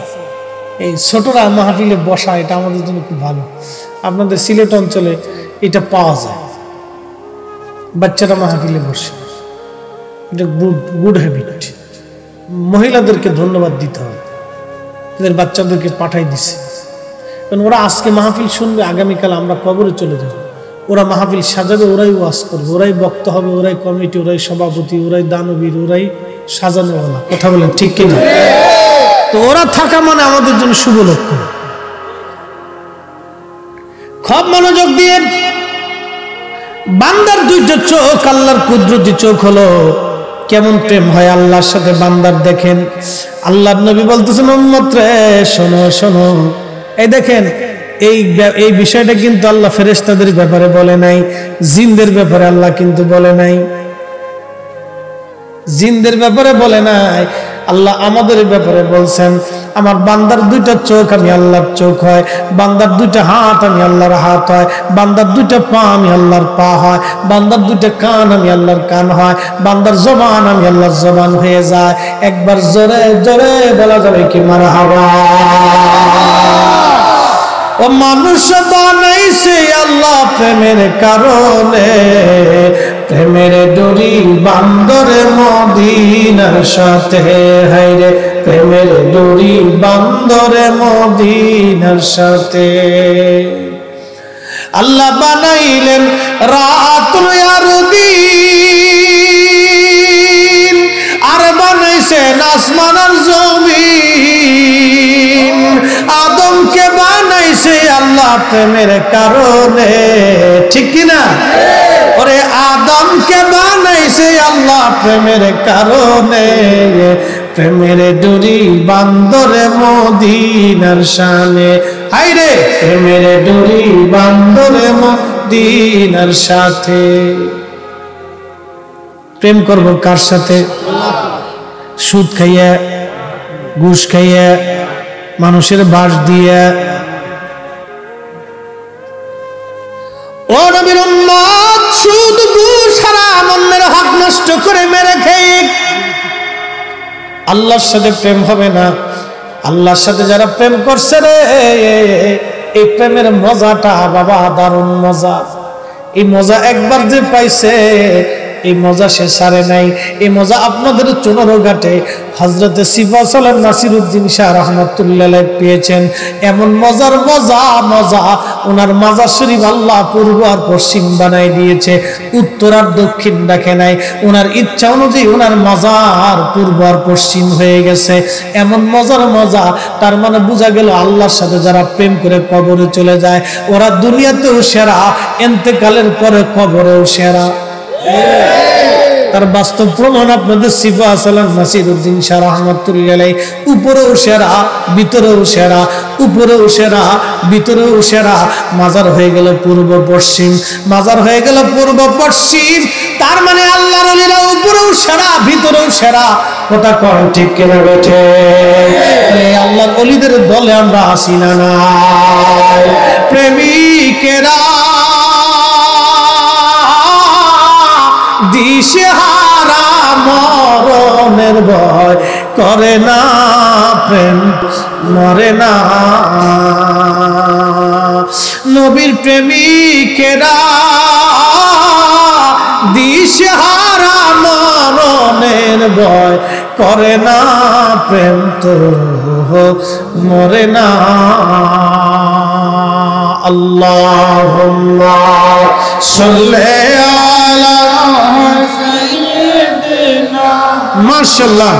এই ছোটরা মাহফিলে বসা, এটা আমাদের জন্য খুব ভালো। আপনাদের সিলেট অঞ্চলে এটা পাওয়া যায়, বাচ্চারা মাহফিলে বসে, এটা গুড হ্যাবিট। মহিলাদেরকে ধন্যবাদ দিতে হবে, এদের বাচ্চাদেরকে পাঠাই দিছে। কারণ ওরা আজকে মাহফিল শুনবে, আগামীকাল আমরা কবরে চলে যাব। ওরা মাহফিল সাজাবে, ওরাই ওয়াজ করবে, ওরাই বক্তা হবে, ওরাই কমিটি, ওরাই সভাপতি, ওরাই দানবীর, ওরাই সাজানোওয়ালা। কথা বলেন ঠিক কিনা? তো ওরা থাকা মানে আমাদের জন্য শুভ লক্ষণ। খুব মনোযোগ দিয়ে, বান্দার দুইটা চোখ আল্লাহর কুদরতি চোখ হলো। কেমন প্রেম হয় আল্লাহর সাথে বান্দার দেখেন। আল্লাহর নবী বলতেছেন উম্মত রে শোনো শোনো, এই দেখেন এই বিষয়টা কিন্তু আল্লাহ ফেরেশতাদের ব্যাপারে বলে নাই, জিনদের ব্যাপারে আল্লাহ কিন্তু বলে নাই, জিনদের ব্যাপারে বলে নাই, আল্লাহ আমাদের ব্যাপারে বলছেন। আমার বান্দার দুইটা চোখ আমি আল্লাহর চোখ হয়, বান্দার দুইটা হাত আমি আল্লাহর হাত হয়, বান্দার দুইটা পা আমি আল্লাহর পা হয়, বান্দার দুইটা কান আমি আল্লাহর কান হয়, বান্দার জবান আমি আল্লাহর জবান হয়ে যায়। একবার জোরে জোরে বলা যাবে কি মারহাবা। ও মানুষ বানাইছে আল্লাহ প্রেমের কারণে, প্রেমের ডোরি বান্দরে মদিনার সাথে, হায়রে প্রেমের ডোরি বান্দরে মদিনার সাথে। আল্লাহ বানাইলেন রাত আর দিন, আর বানাইছেন আসমান আর জমিন। আদমকে বানাইছে আল্লাহ প্রেমের কারণে, ঠিক কিনা? ওরে আদমকে বানাইছে আল্লাহ প্রেমের কারণে, প্রেমের ডোরি বান্দরে মদিনার শানে, হায়রে প্রেমের ডোরি বান্দরে মদিনার সাথে। প্রেম করব কার সাথে? সুদ খাইয়া, ঘুষ খাইয়া, মানুষের বাস দিয়া? ও নবীর উম্মত, সুদ ঘুষ হারাম, অন্যের হক নষ্ট করে মেরে খেয়ে আল্লাহর সাথে প্রেম হবে না। আল্লাহর সাথে যারা প্রেম করছে রে, এই প্রেমের মজাটা বাবা দারুণ মজা। এই মজা একবার যে পাইছে, এই মজা সে সারে নাই। এই মজা আপনাদের চুনারঘাটে হযরতে সিফাতুল নাসিরউদ্দিন শাহ রাহমাতুল্লাহ আলাইহি পেয়েছেন। এমন মজার মজা মজা ওনার মাজার শরীফ আল্লাহ পূর্ব আর পশ্চিম বানাই দিয়েছে, উত্তর আর দক্ষিণ রাখে নাই। ওনার ইচ্ছা অনুযায়ী ওনার মাজার পূর্ব আর পশ্চিম হয়ে গেছে। এমন মজার মজা, তার মানে বোঝা গেল আল্লাহর সাথে যারা প্রেম করে কবরে চলে যায় ওরা দুনিয়াতেও সেরা, ইন্তেকালের পরে কবরেও সেরা। তার বাস্তব প্রমাণ আপনাদের সিফা সালাম নাসিরউদ্দিন শাহ রাহমাতুল্লাহ আলাইহি, উপরেও সেরা ভিতরেও সেরা, উপরেও সেরা ভিতরেও সেরা। মাজার হয়ে গেল পূর্ব পশ্চিম, মাজার হয়ে গেল পূর্ব পশ্চিম, তার মানে আল্লাহর ওলিরা উপরেও সেরা ভিতরেও সেরা। কথা কোন ঠিক কিনা বেঠে? আল্লাহর ওলিদের দলে আমরা আসি না নাই? প্রেমিকেরা দিশেহারা মরণের ভয় করে না, প্রেম মরে না। নবীর প্রেমিকেরা দিশেহারা মরণের ভয় করে না, প্রেম তো মরে না। আল্লাহুম্মা সাল্লি আলা সাইয়্যিদিনা মাশাআল্লাহ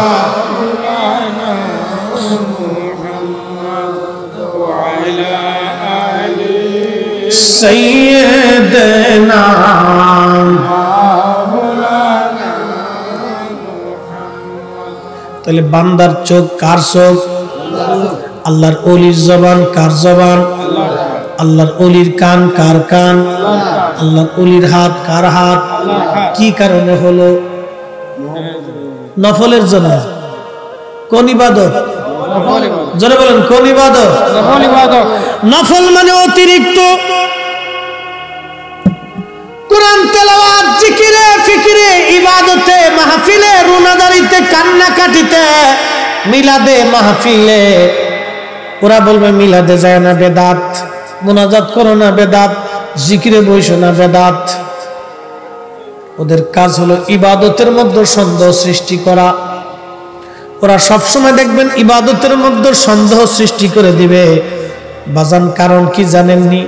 সাইয়্যিদিনা। তাহলে বান্দার চোখ কার চোখ? আল্লাহর ওলির জবান কার জবান? আল্লাহর ওলির কান কার কান? আল্লাহর ওলির হাত কার হাত? কি কারণে হলো? নফলের জন্য। কোন ইবাদত? জোরে বলেন, কোন ইবাদত? নফল মানে অতিরিক্ত কোরআন তেলাওয়াত, জিকিরে, ফিকিরে, ইবাদতে, মাহফিলে, রুনাদারিতে, কান্নাকাটিতে, মিলাদে, মাহফিলে। ওরা বলবে মিলাদে যায় না বেদাত, মুনাজাত করো না বেদাত, জিকিরে বইসো না বেদাত। ওদের কাজ হলো ইবাদতের মধ্যে সন্দেহ সৃষ্টি করা। ওরা সবসময় দেখবেন ইবাদতের মধ্যে সন্দেহ সৃষ্টি করে দিবে। বাজান কারণ কি জানেননি?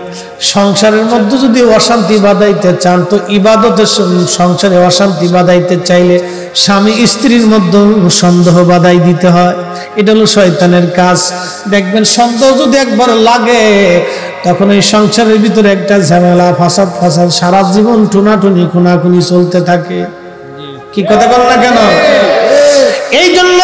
সংসারের মধ্যে যদি অশান্তি বাঁধাইতে চান তো ইবাদতের সংসারে অশান্তি বাঁধাইতে চাইলে স্বামী স্ত্রীর মধ্যে সন্দেহ বাঁধাই দিতে হয়। এটা হলো শয়তানের কাজ। দেখবেন সন্দেহ যদি একবার লাগে তখন এই সংসারের ভিতরে একটা ঝামেলা, ফাসাদ ফাসাদ, সারা জীবন টুনাটুনি খুনাখুনি চলতে থাকে। কি কথা বল না কেন? এই জন্য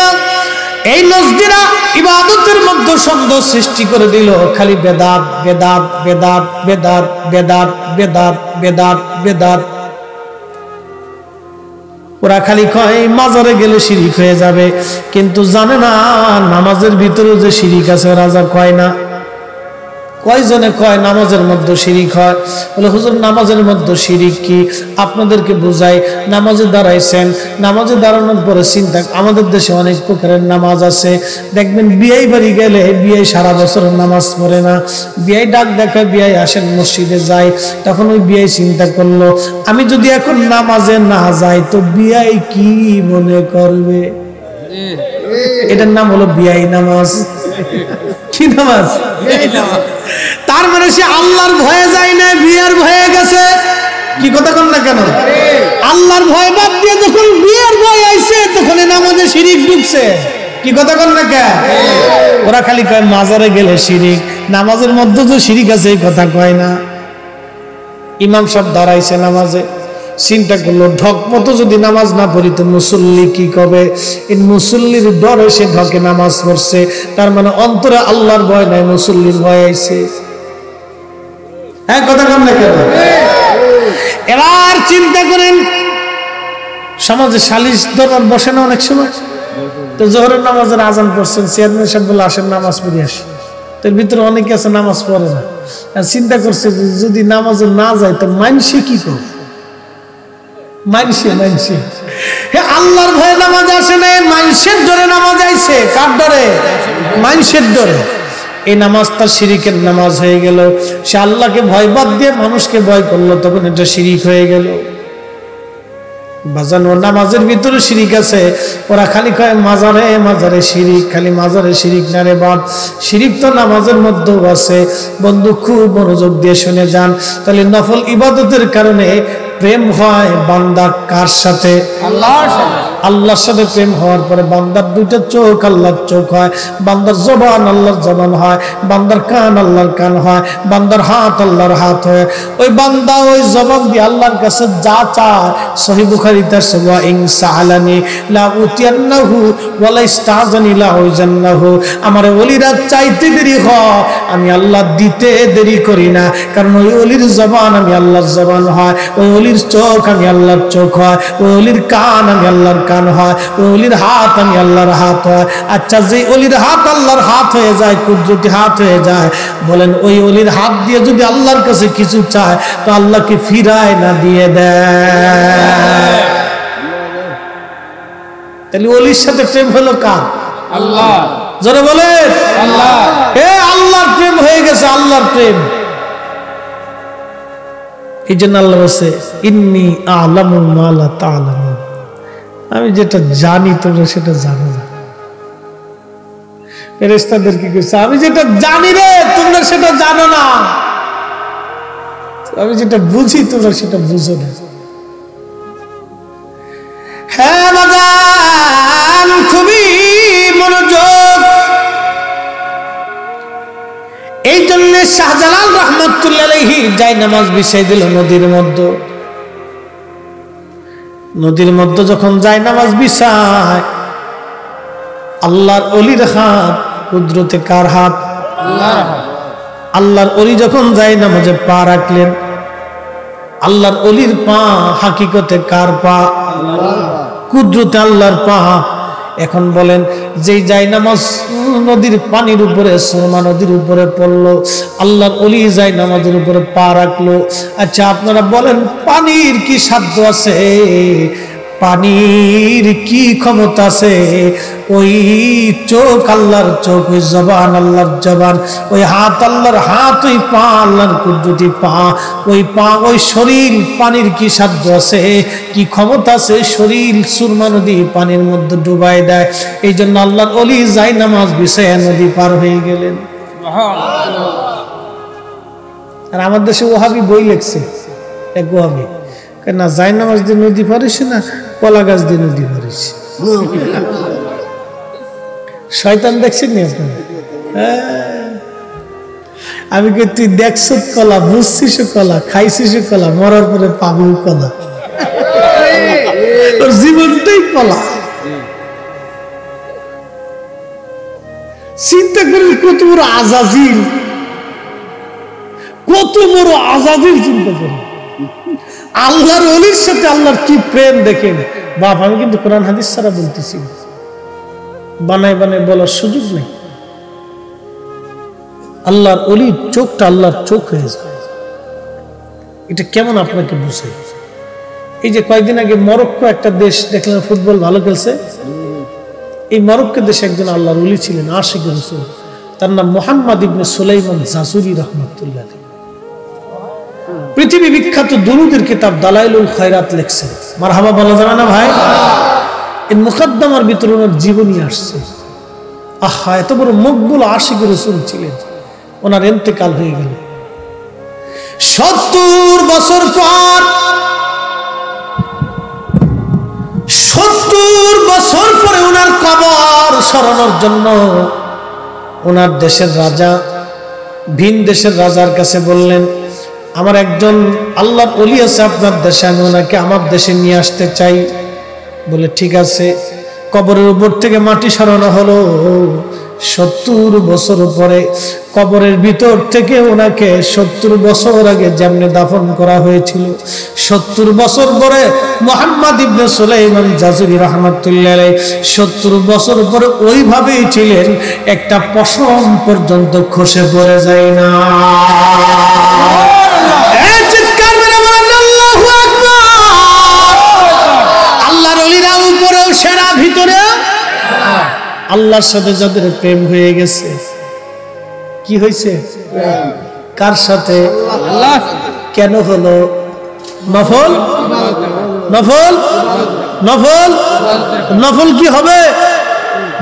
এই নজদিরা ইবাদতের মধ্যে সন্দেহ সৃষ্টি করে দিল। খালি বেদাত বেদাত বেদাত বেদাত বেদাত বেদাত বেদাত বেদাত। ওরা খালি কয় মাজারে গেলে শিরিক হয়ে যাবে, কিন্তু জানে না নামাজের ভিতরেও যে শিরিক আছে। রাজা কয় না, কয়জনে কয় নামাজের মধ্যে শিরিক হয়। বলে হুজুর নামাজের মধ্যে শিরিক কি? আপনাদেরকে বুঝাই। নামাজে দাঁড়াইছেন, নামাজে দাঁড়ানোর পরে চিন্তা, আমাদের দেশে অনেক প্রকারের নামাজ আছে। দেখবেন বিয়ে বাড়ি গেলে বিয়ে সারা বছর নামাজ পড়ে না, বিয়ে ডাক দেখে বিয়ে আসেন মসজিদে যায়, তখন ওই বিয়ে চিন্তা করলো আমি যদি এখন নামাজে না যাই তো বিয়ে কি মনে করবে? এটার নাম হলো বিয়াই নামাজ। কি নামাজ? তার মানে সে আল্লাহর ভয়ে যায় না, বিয়ের ভয়ে গেছে। কি কথা কন না কেন? আল্লাহর ভয় বাদ দিয়ে যখন বিয়ের ভয় আইছে তখন নামাজে শিরিক ঢুকছে। কি কথা কন না কেন? ওরা খালি কয় মাজারে গেলে শিরিক, নামাজের মধ্যে যে শিরিক আছে এই কথা কয় না। ইমাম সাহেব দাঁড়াইছে নামাজে, চিন্তা করলো ঢক মতো যদি নামাজ না পড়ি তো মুসল্লি কি কবে? এই মুসল্লির ডরে সে ঢকে নামাজ পড়ছে, তার মানে অন্তরে আল্লাহর ভয় নাই, মুসল্লির ভয় আইছে। হ্যাঁ কথা কম না কেন? এবার চিন্তা করেন সমাজে সালিশ দরবার বসে না অনেক সময়, তো জোহরের নামাজের আজান পড়ছেন, চেয়ারম্যান সাহেব বলে আসেন নামাজ পড়ে আসি। তার ভিতরে অনেকে আছে নামাজ পড়ে না। চিন্তা করছে যদি নামাজে না যায় তো মানসে কি করবে? আল্লাহর ভয়ে নামাজ আসে না, মানুষের ডরে নামাজ আইছে। কার ডরে? মানুষের ডরে। এই নামাজ তার শিরিকের নামাজ হয়ে গেল। সে আল্লাহকে ভয় বাদ দিয়ে মানুষকে ভয় করলো, তখন এটা শিরিক হয়ে গেল। বাজানো নামাজের ভিতরে শিরিক আছে। ওরা খালি কয় মাজারে মাজারে শিরিক, খালি মাজারে শিরিক না রে বাপ, শিরিক তো নামাজের মধ্যেও আছে। বন্ধু খুব মনোযোগ দিয়ে শুনে যান। তাহলে নফল ইবাদতের কারণে প্রেম হয় বান্দা কার সাথে? আল্লাহর সাথে। আল্লাহর সাথে প্রেম হওয়ার পরে বান্দার দুইটা চোখ আল্লাহর চোখ হয়, বান্দার জবান আল্লাহর জবান হয়, বান্দার কান আল্লাহর কান হয়, বান্দার হাত আল্লাহর হাত হয়। ওই বান্দা ওই জবান দিয়ে আল্লাহর কাছে যা চায়, সহিহ বুখারীতে আছে ওয়া ইন সাআলানি লা উতিয়ান্নাহু ওয়া লা ইস্তাযানি লা উজান্নাহু। আমার ওলিরা চাইতে দেরি হয়, আমি আল্লাহ দিতে দেরি করি না, কারণ ওই ওলির জবান আমি আল্লাহর জবান হয়, ওই ওলির চোখ আমি আল্লাহর চোখ হয়, ওই ওলির কান আমি আল্লাহর কান হয়, ওই ওলির হাত আমি আল্লাহর হাত হয়। আচ্ছা, যে ওলির হাত আল্লাহর হাত হয়ে যায়, কুদরতি হাত হয়ে যায়, বলেন ওই ওলির হাত দিয়ে যদি আল্লাহর কাছে কিছু চায় তো আল্লাহকে ফিরায় না দিয়ে দেয়? তাহলে ওলির সাথে প্রেম হলো কার? আল্লাহ। জোরে বলেন আল্লাহ। আল্লাহর প্রেম হয়ে গেছে, আল্লাহর প্রেম। এই জন্য আল্লাহ বলছে ইন্নী আ'লামু মা লা তা'লামুন, আমি যেটা জানি তোমরা সেটা জানো না। ফেরেশতাদের কি কইছে? আমি যেটা জানি রে তোমরা সেটা জানো না, আমি যেটা বুঝি তোমরা সেটা বুঝো না। হ্যাঁ বাজান, খুবই মনোযোগ। এই জন্য শাহজালাল রাহমাতুল্লাহ আলাইহি যাই নামাজ বিছাই দিল নদীর মধ্যে। নদীর মধ্যে যখন যায় নামাজ বিছায়, আল্লাহর ওলির হাত কুদরতে কার হাত? আল্লাহর হাত। আল্লাহর ওলি যখন যায় নামাজে পা রাখলেন, আল্লাহর ওলির পা হাকিকতে কার পা? আল্লাহর। কুদরতে আল্লাহর পা। এখন বলেন, যেই যায় নামাজ নদীর পানির উপরে, সুরমা নদীর উপরে পড়লো, আল্লাহর ওলি যায় নামাজের উপরে পা রাখলো। আচ্ছা আপনারা বলেন, পানির কি সাধ্য আছে? পানির কি ক্ষমতা আছে? ওই চোখ আল্লাহর চোখ, ওই জবান আল্লাহর জবান, ওই হাত আল্লাহর হাত, ওই পা আল্লাহর কুদরতি পা, ওই পা, ওই শরীর, পানির কি সাধ্য আছে? কি ক্ষমতা আছে? শরীর সুরমা নদী পানির মধ্যে ডুবাই দেয়। এই জন্য আল্লাহর ওলি যাই নামাজ বিছায়া নদী পার হয়ে গেলেন। আর আমার দেশে ওহাবি বই লেখছে, এক ওহাবি না যাই নামাজ দিয়ে নদী পারিস না, কলা গাছ দিয়ে নদী পারিস। শয়তান দেখছেন নি আপনার? আমি কে তুই দেখছ কলা, বুঝছিস কলা, খাইছিস কলা, মরার পরে পাবি কলা, তোর জীবনটাই কলা। চিন্তা করিস কত বড় আজাজিল, কত বড় আজাজিল চিন্তা করি। আল্লাহর ওলির সাথে আল্লাহর কি প্রেম দেখেন বাপ। আমি কিন্তু কোরআন হাদিস ছাড়া বলতেছি, বানায় বানায় বলার সুযোগ নেই। আল্লাহর ওলির চোখটা আল্লাহর চোখ হয়ে যায়। এটা কেমন আপনাকে বুঝাই? এই যে কয়েকদিন আগে মরক্কো একটা দেশ দেখলেন ফুটবল ভালো খেলছে, এই মরক্কো দেশে একজন আল্লাহর ওলি ছিলেন, আশিক রাসূল, তার নাম মুহাম্মদ ইবনে সুলাইমান জাজুরি রাহমাতুল্লাহ। পৃথিবী বিখ্যাত দুরুদের কিতাব দালাইলুল খায়রাত লিখছেন। মারহাবা বলা যাবে না ভাই? এই মুকদ্দমার ভিতরে ওনার জীবনী আসছে। আহা, এত বড় মকবুল আশিক রাসূল ছিলেন, ওনার ইন্তেকাল হয়ে গেল। 70 বছর পর, 70 বছর পরে ওনার কবর সরানোর জন্য ওনার দেশের রাজা ভিন দেশের রাজার কাছে বললেন, আমার একজন আল্লাহর ওলি আছে আপনার দেশে, আমি ওনাকে আমার দেশে নিয়ে আসতে চাই। বলে ঠিক আছে। কবরের উপর থেকে মাটি সরানো হলো। 70 বছর পরে কবরের ভিতর থেকে ওনাকে 70 বছর আগে যেমনি দাফন করা হয়েছিল, 70 বছর পরে মুহাম্মদ ইবনে সুলাইমান জাজুরি রাহমাতুল্লাহ আলাইহি 70 বছর পরে ওইভাবেই ছিলেন, একটা পশম পর্যন্ত খসে পড়ে যায় না। আল্লাহর সাথে যাদের প্রেম হয়ে গেছে, কি হয়েছে? কার সাথে? আল্লাহ। কেন হলো? নফল নফল নফল নফল কি হবে?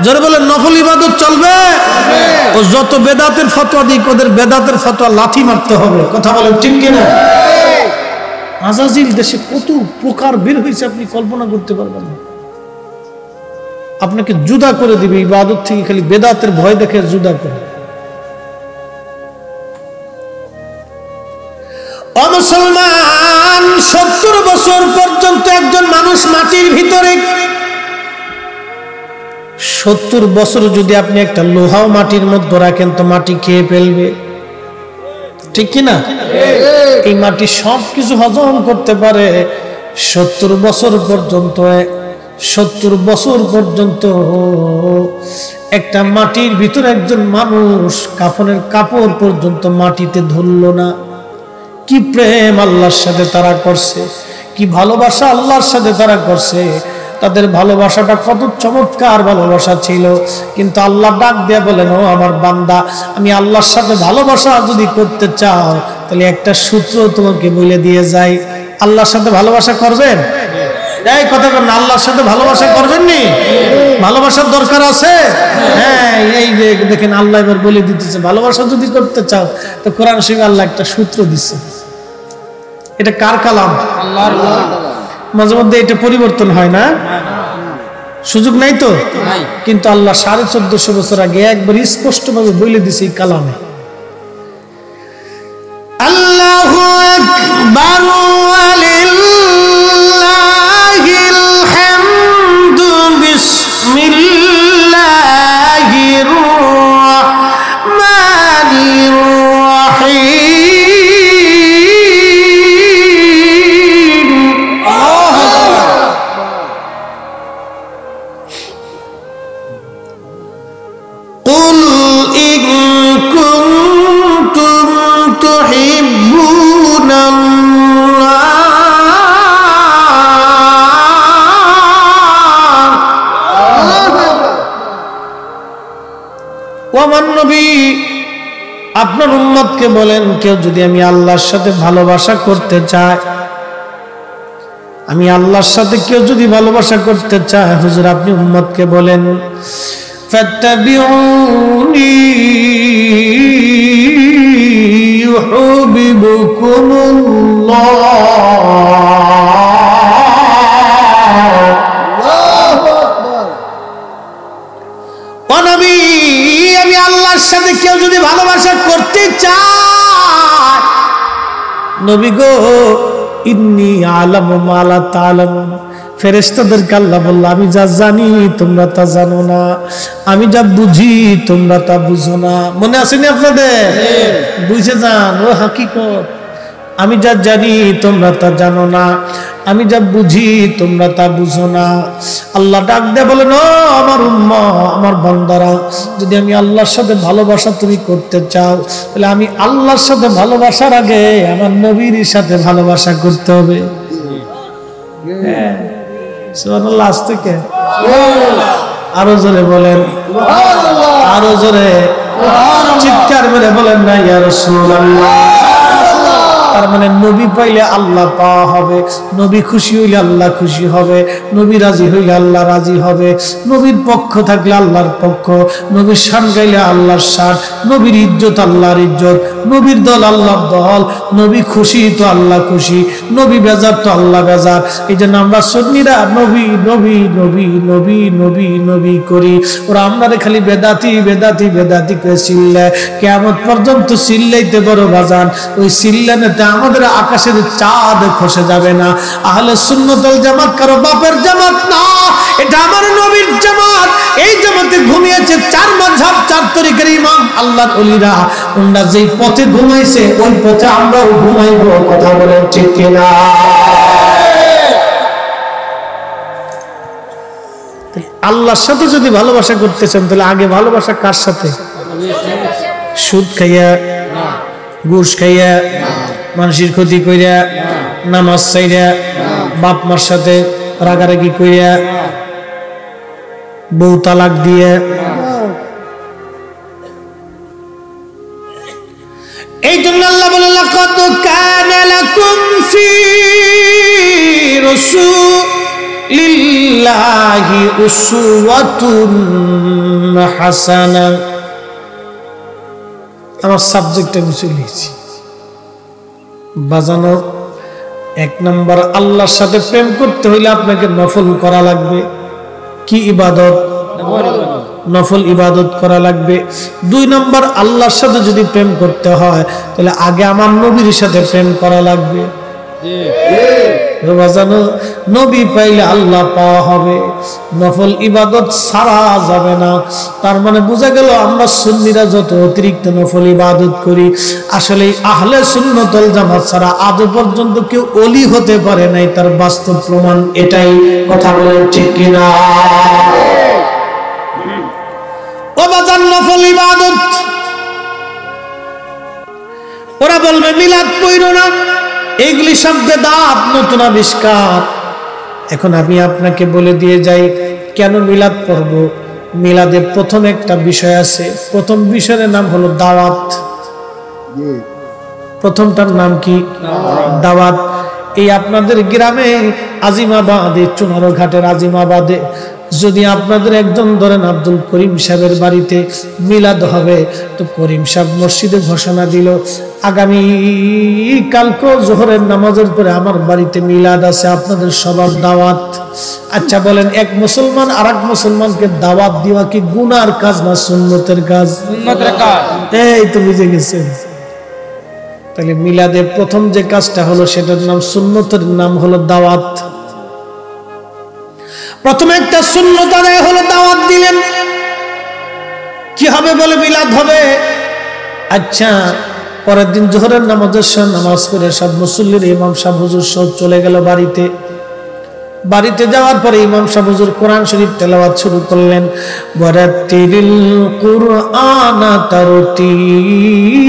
যারা বলে নফল ইবাদত চলবে, ও যত বেদাতের ফতোয়া দিক ওদের বেদাতের ফতোয়া লাথি মারতে হবে। কথা বলেন ঠিক কিনা? আজাজিল দেশে কত প্রকার বের হয়েছে আপনি কল্পনা করতে পারবেন না। আপনাকে জুদা করে দিবে ইবাদত থেকে, খালি বেদাতের ভয় দেখে জুদা করে। ও মুসলমান, 70 বছর পর্যন্ত একজন মানুষ মাটির ভিতরে, 70 বছর যদি আপনি একটা লোহাও মাটির মধ্যে রাখেন তো মাটি খেয়ে ফেলবে, ঠিক কিনা? এই মাটি সব কিছু হজম করতে পারে। 70 বছর পর্যন্ত 70 বছর পর্যন্ত একটা মাটির ভিতরে একজন মানুষ কাফনের কাপড় পর্যন্ত মাটিতে ধরলো না। কি প্রেম আল্লাহর সাথে তারা করছে, কি ভালোবাসা আল্লাহর সাথে তারা করছে। তাদের ভালোবাসাটা কত চমৎকার ভালোবাসা ছিল। কিন্তু আল্লাহ ডাক দিয়ে বলেন, ও আমার বান্দা, আমি আল্লাহর সাথে ভালোবাসা যদি করতে চাও তাহলে একটা সূত্র তোমাকে বলে দিয়ে যাই। আল্লাহর সাথে ভালোবাসা করবেন? এই কথা বলেন, আল্লাহর সাথে ভালোবাসা করবেন নি? ভালোবাসার দরকার আছে। হ্যাঁ, এই দেখেন আল্লাহ এবার বলে দিতেছে, ভালোবাসা যদি করতে চাও তো কোরআন শরীফে আল্লাহ একটা সূত্র দিচ্ছে। এটা কার কালাম? আল্লাহর কালাম। মাঝে মধ্যে এটা পরিবর্তন হয় না, সুযোগ নাই তো। কিন্তু আল্লাহ 1450 বছর আগে একবার স্পষ্ট ভাবে বলে দিছে এই কালামে। আল্লাহু আকবার ওয়ালিল্লাহিল হামদু বিসমিল্লাহির রাহমানির রাহিম। আপনার উম্মতকে বলেন, কেউ যদি আমি আল্লাহর সাথে ভালোবাসা করতে চায়, আমি আল্লাহর সাথে কেউ যদি ভালোবাসা করতে চায়, হুজুর আপনি উম্মতকে বলেন, ফাত্তাবিউনি সাথে কেউ যদি ভালোবাসা করতে চায়, নবী গো ইন্নী আলামু মা লা তা'লামুন, ফেরেশতাদেরকে আল্লাহ বলল, আমি যা জানি তোমরা তা জানো না, আমি যা বুঝি তোমরা তা বুঝো না। মনে আসেনি আপনাদের? বুঝে যান, ও হাকিকত। আমি যা জানি তোমরা তা জানো না, আমি যা বুঝি তোমরা তা বুঝো না। আল্লাহ ডাক দিয়ে বলেন, ও আমার উম্মাহ, আমার বান্দারা, যদি আমি আল্লাহর সাথে ভালোবাসা তুমি করতে চাও তাহলে আমি আল্লাহর সাথে ভালোবাসার আগে আমার নবীর সাথে ভালোবাসা করতে হবে। সুবহানাল্লাহ। আজ থেকে আরো জোরে বলেন, আরো জোরে চিৎকার মেরে বলেন না ইয়া রাসূলুল্লাহ। তার মানে নবী পাইলে আল্লাহ পাওয়া হবে, নবী খুশি হইলে আল্লাহ খুশি হবে, নবী রাজি হইলে আল্লাহ রাজি হবে, নবীর পক্ষ থাকলে আল্লাহর পক্ষ, নবীর শান গাইলে আল্লাহর শান, নবীর ইজ্জত আল্লাহর ইজ্জত, নবীর দল আল্লাহর দল, নবী খুশি তো আল্লাহ খুশি, নবী বেজার তো আল্লাহ বেজার। এই জন্য আমরা সুন্নিরা নবী নবী নবী নবী নবী নবী করি। ওরা আমরা খালি বেদাতি বেদাতি বেদাতি করে চিল্লে, কিয়ামত পর্যন্ত চিল্লাইতে বড় বাজান। ওই চিল্লানে আমাদের আকাশের চাঁদ খসে যাবে না। আহলে সুন্নাত ওয়াল জামাত কারো বাপের জামাত না, এটা আমার নবীর জামাত। এই জামাতে ঘুমিয়েছে 4 মাযহাব 4 তরিকার ইমাম আল্লাহর ওলিরা। ওনারা যেই পথে ঘুমাইছে ওই পথে আমরাও ঘুমাইব। কথা বলেন ঠিক কিনা? আল্লাহর সাথে যদি ভালোবাসা করতেছেন তাহলে আগে ভালোবাসা কার সাথে? সুদ খাইয়া, ঘুষ খাইয়া, মানুষের ক্ষতি কইরা, নামাজ চাইরা, বাপ মার সাথে রাগারাগি কইরা, বউ তালাক দিয়ে। এই জন্য আল্লাহ বলে, লাকাদ কানা লাকুম ফি রাসূল উসওয়াতুন হাসানা। আমার সাবজেক্ট আমি লিখেছি বাজানো। এক নম্বর, আল্লাহর সাথে প্রেম করতে হইলে আপনাকে নফল করা লাগবে। কি ইবাদত? নফল ইবাদত করা লাগবে। দুই নম্বর, আল্লাহর সাথে যদি প্রেম করতে হয় তাহলে আগে আমার নবীর সাথে প্রেম করা লাগবে। নবী পাইলে আল্লাহ পাওয়া হবে, নফল ইবাদত ছাড়া যাবে না। তার মানে বোঝা গেল আমরা সুন্নিরা যত অতিরিক্ত নফল ইবাদত করি, আসলে আহলে সুন্নাত ওয়াল জামাত ছাড়া আজ পর্যন্ত কেউ ওলি হতে পারে নাই। তার বাস্তব প্রমাণ এটাই। কথা বলেন ঠিক কিনা? ও বাজার, নফল ইবাদত ওরা বলবে মিলাদ পড়ো না, এইগুলি সব বেদাত, নতুন আবিষ্কার। এখন আমি আপনাকে বলে দিয়ে যাই কেন মিলাদ পড়ব। মিলাদের প্রথম একটা বিষয় আছে, প্রথম বিষয়ের নাম হলো দাওয়াত। প্রথমটার নাম কি? দাওয়াত। এই আপনাদের গ্রামে আজিমাবাদে, চুনারো ঘাটের আজিমাবাদে যদি আপনাদের একজন ধরেন আব্দুল করিম সাহেবের বাড়িতে মিলাদ হবে, তো করিম সাহেব মসজিদে ঘোষণা দিল আগামী কালকে জোহরের নামাজের পরে আমার বাড়িতে মিলাদ আছে, আপনাদের সবার দাওয়াত। আচ্ছা বলেন, এক মুসলমান আর এক মুসলমানকে দাওয়াত দেওয়া কি গুনার কাজ না সুন্নতের কাজ? সুন্নতের কাজ। এই তো বুঝে গেছেন। তাহলে মিলাদের প্রথম যে কাজটা হলো সেটার নাম সুন্নতের নাম হলো দাওয়াত। প্রথমে একটা সুন্নত আদায় হলো, দাওয়াত দিলেন। কি হবে বলে মিলাদ হবে? আচ্ছা, পরের দিন জোহরের নামাজের সময় নামাজ পড়ে সব মুসল্লির ইমাম সাহেব হুজুর সব চলে গেল বাড়িতে। বাড়িতে যাওয়ার পরে ইমাম সাহেব হুজুর কোরআন শরীফ তেলাওয়াত শুরু করলেন। ওয়ারাতিলিল কুরআনা তারতিলা।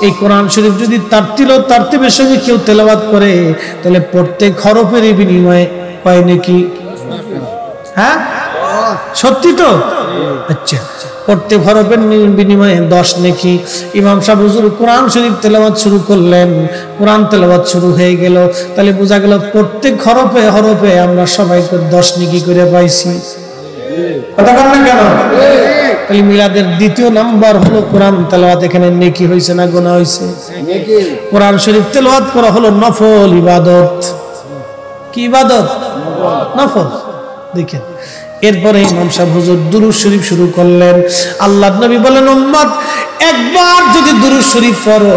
এই কোরআন শরীফ যদি তারতিবের সঙ্গে কেউ তেলাওয়াত করে তাহলে প্রত্যেক হরফের বিনিময়ে কয় নাকি? হ্যাঁ, সত্যি তো? আচ্ছা, প্রত্যেক হরফের বিনিময়ে 10 নেকি। ইমাম সাহেব হুজুর কোরআন শরীফ তেলাওয়াত শুরু করলেন। কোরআন তেলাওয়াত শুরু হয়ে গেল, তাহলে বোঝা গেল প্রত্যেক হরফে হরফে আমরা সবাইকে 10 নেকি করে পাইছি। কথা বল না কেন? তাহলে মিলাদের দ্বিতীয় নাম্বার হলো কোরআন তেলাওয়াত। এখানে নেকি হয়েছে না গুনাহ হয়েছে? কোরআন শরীফ তেলাওয়াত করা হলো নফল ইবাদত। কি ইবাদত? নফল। দেখেন, এরপরে ইমাম সাহেব হুজুর দুরূদ শরীফ শুরু করলেন। আল্লাহর নবী বলেন, উম্মত একবার যদি দুরূদ শরীফ পড়ো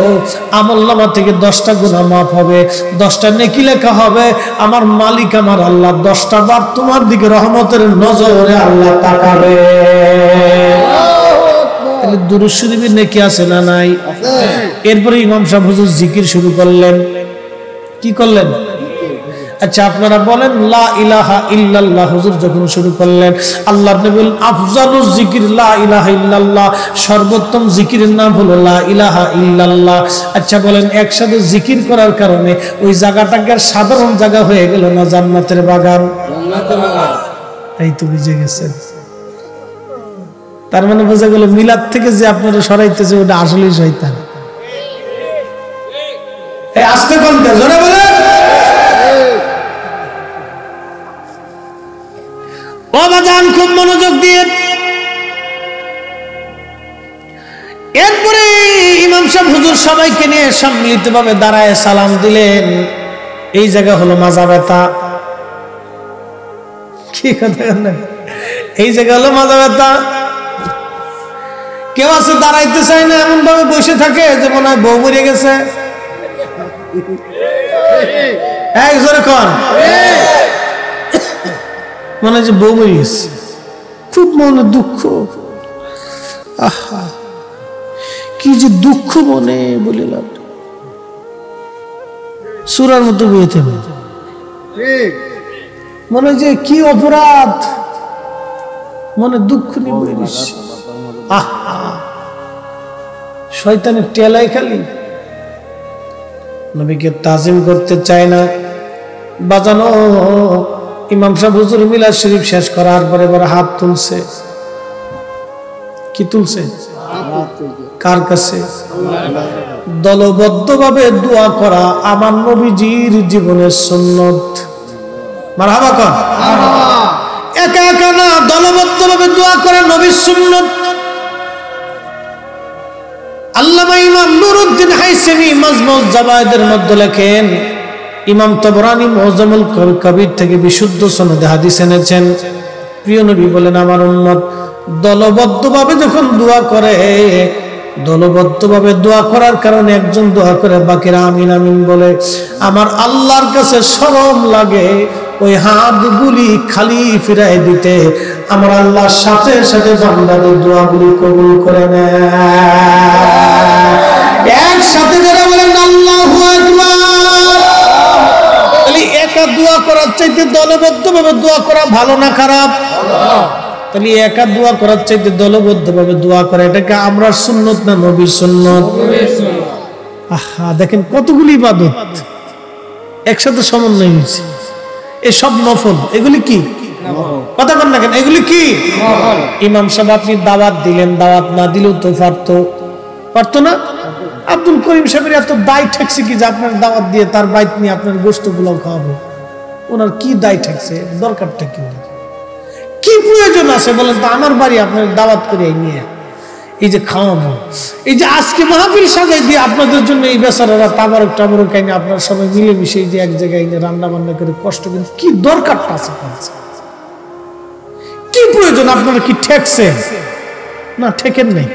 আমলনামা থেকে 10টা গুনাহ maaf হবে, 10টা নেকি লেখা হবে। আমার মালিক আমার আল্লাহ 10টা বার তোমার দিকে রহমতের নজরে আল্লাহ তাকাবে। তাহলে দুরূদ শরীফের নেকি আছে না নাই? এরপরে ইমাম সাহেব হুজুর জিকির শুরু করলেন। কি করলেন? আচ্ছা, আপনারা বলেন লা ইলাহা ইল্লাল্লাহ হুজুর যখন শুরু করলেন, আল্লাহর নবী বলেন আফজালুজ জিকির লা ইলাহা ইল্লাল্লাহ, সর্বোত্তম জিকিরের নাম হলো লা ইলাহা ইল্লাল্লাহ। আচ্ছা বলেন, একসাথে জিকির করার কারণে ওই জায়গাটাকে সাধারণ জায়গা হয়ে গেল না জান্নাতের বাগান? জান্নাতের বাগান। এই তো বুঝে গেছেন। তার মানে বোঝা গেল মিলাদ থেকে যে আপনারা সরাইতেছে ওটা আসলেই শয়তান। এই আস্তে কোনটা জোরে বলেন। বাজান খুব মনোযোগ দিয়ে। এরপরে ইমাম সাহেব হুজুর সবাইকে নিয়ে সম্মিলিতভাবে দাঁড়ায় সালাম দিলেন। এই জায়গা হলো মাজা ব্যথা। কি কথা বলেন? এই জায়গা হলো মাজা ব্যথা। কেউ আছে দাঁড়াইতে চায় না, এমন ভাবে বসে থাকে যে মনে হয় বউ মরে গেছে। মনে হয় যে বউ মরে গেছে, খুব মনে দুঃখ। আহা, কি যে দুঃখ মনে বলিলাম। সূরার মতো বইতে মনে হয় যে কি অপরাধ, মনে দুঃখ নিয়ে বই দিচ্ছে। আহা, শয়তানের টেলাই খালি। নবীকে তাজিম করতে চায় না। বাজানো ইমাম সাহেব হুজুর মিলাদ শরীফ শেষ করার পরে এবার হাত তুলছে। কি তুলছে? কার কাছে? দলবদ্ধভাবে দোয়া করা আমার নবীজির জীবনের সুন্নত। মারহাবা কর। একা একা না, দলবদ্ধভাবে দোয়া করে নবীর সুন্নাত। আল্লামা ইমাম নুরউদ্দিন হাইসেমি মাজমুউজ জাওয়ায়েদের মধ্যে লেখেন, ইমাম তাবরানী মুআজ্জামুল কবির থেকে বিশুদ্ধ সনদে হাদিস এনেছেন, প্রিয় নবী বলেন আমার উম্মত দলবদ্ধভাবে যখন দোয়া করে, দলবদ্ধভাবে দোয়া করার কারণে একজন দোয়া করে বাকিরা আমিন আমিন বলে, আমার আল্লাহর কাছে শরম লাগে ওই হাতগুলি খালি ফিরাই দিতে। আমার আল্লাহর সাথে সাথে বান্দাদের দোয়াগুলি কবুল করে নেয়। একসাথে যারা বলেন আল্লাহু আকবার। তাহলে একা দোয়া করার চাইতে দলবদ্ধভাবে দোয়া করা ভালো না খারাপ? তাহলে একা দোয়া করার চাইতে দলবদ্ধভাবে দোয়া করা, এটাকে আমরা সুন্নত না নবীর সুন্নত? আহা, দেখেন কতগুলি ইবাদত একসাথে সমন্বয় হয়েছে। এই সব নফল, এগুলি কি কথা বলেন না কেন, এগুলি কি? ইমাম সাহেব আপনি দাওয়াত দিলেন, দাওয়াত না দিলেও তো পারতো না? আব্দুল করিম সাহেবের এত দায় ঠেকছে কি যে আপনার দাওয়াত দিয়ে তার বাইত নিয়ে আপনার গোশত গুলো খাওয়াবো? ওনার কি দায় ঠেকছে? দরকারটা কি? কি প্রয়োজন আছে বলেন তো? আমার বাড়ি আপনার দাওয়াত করে নিয়ে এই যে খাওয়াবো, এই যে আজকে মাহফিল সাজাই দিয়ে আপনাদের জন্য এই বেচারারা তাবারক টাবারক এনে আপনার সবাই মিলেমিশে এই যে এক জায়গায় এনে রান্না বান্না করে কষ্ট, কিন্তু কি দরকারটা আছে? কি প্রয়োজন? আপনারা কি ঠেকছেন? না, ঠেকেন নাই।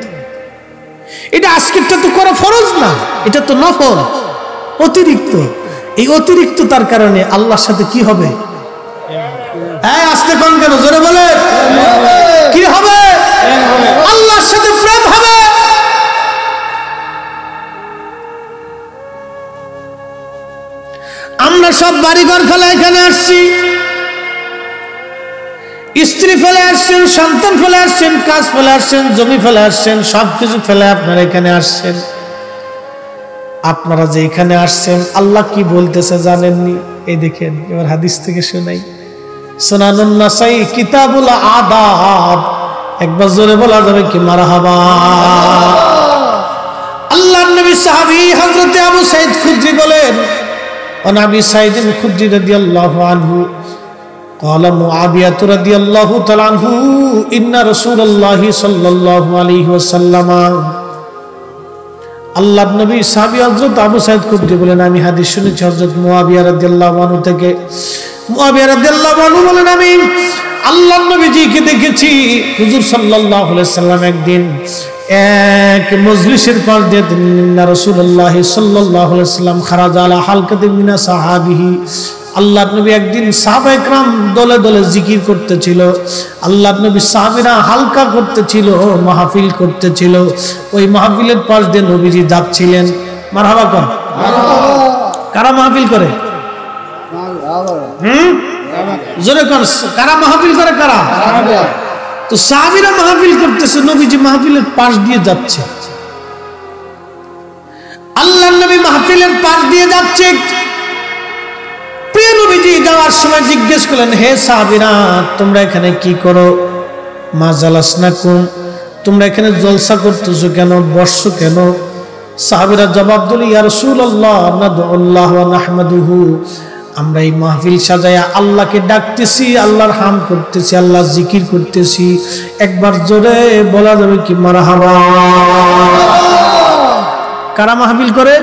এটা আজকেরটা তো করা ফরজ না, এটা তো নফল, অতিরিক্ত। এই অতিরিক্ততার কারণে আল্লাহর সাথে কি হবে? হ্যাঁ, আসতে কোন কেন, জোরে বলে কি হবে? আল্লাহর সাথে প্রেম হবে। আমরা সব বাড়িঘর ফেলে এখানে আসছি, স্ত্রী ফেলে আসছেন, সন্তান ফেলে আসছেন, কাজ ফেলে আসছেন, জমি ফেলে আসছেন, সবকিছু ফেলে আপনারা এখানে আসছেন। আপনারা যে এখানে আসছেন আল্লাহ কি বলতেছে জানেননি? এই দেখেন, এবার হাদিস থেকে শোনাই। সুনানুন নাসাই কিতাবুল আদাব, একবার জোরে বলা যাবে কি মারহাবা? আল্লাহর নবী সাহাবী হযরত আবু সাঈদ খুদরি বলেন, ওয়া আবি সাঈদ খুদরি রাদিয়াল্লাহু আনহু قال معاوية رضي الله تعالى عنه إن رسول الله صلى الله عليه وسلم আল্লাহর নবী সাহাবী হযরত আবু সাঈদ খুদরি বলেন, আমি হাদিস শুনেছি হযরত মুআবিয়া রাদিয়াল্লাহু আনহু থেকে। মুআবিয়া রাদিয়াল্লাহু আনহু বলেন, আমি আল্লাহর নবীজিকে দেখেছি হুজুর সাল্লাল্লাহু আলাইহি সাল্লাম একদিন এক মজলিসের পাশ দিয়ে রাসূলুল্লাহ সাল্লাল্লাহু আলাইহি সাল্লাম খারাজা আলা হালকাতিন মিনা সাহাবিহি, আল্লাহর নবী একদিন সাহাবায়ে কেরাম দলে দলে জিকির করতেছিল, আল্লাহর নবী সাহাবীরা হালকা করতেছিল, মাহফিল করতেছিল। ওই মাহফিলের পাশ দিয়ে নবীজি যাচ্ছিলেন। মারহাবা কর। কারা মাহফিল করে? জোরে কর, কারা মাহফিল করে? কারা? তো সাহাবীরা মাহফিল করতেছে, নবীজি মাহফিলের পাশ দিয়ে যাচ্ছে। আল্লাহর নবী মাহফিলের পাশ দিয়ে যাচ্ছে। প্রিয় নবীজি যাওয়ার সময় জিজ্ঞেস করলেন, হে সাহাবীরা, তোমরা এখানে কি করো? মা জালাসনাকুম, তোমরা এখানে জলসা করতেছো কেন, বসছো কেন? সাহাবীরা জবাব দিল, ইয়া রাসূলুল্লাহ নাদউল্লাহ ওয়া নাহমাদুহু, আমরা এই মাহফিল সাজায়া আল্লাহকে ডাকতেছি, আল্লাহর হাম করতেছি, আল্লাহ জিকির করতেছি। একবার জোরে বলা যাবে কি মারহাবা? কারা মাহফিল করে?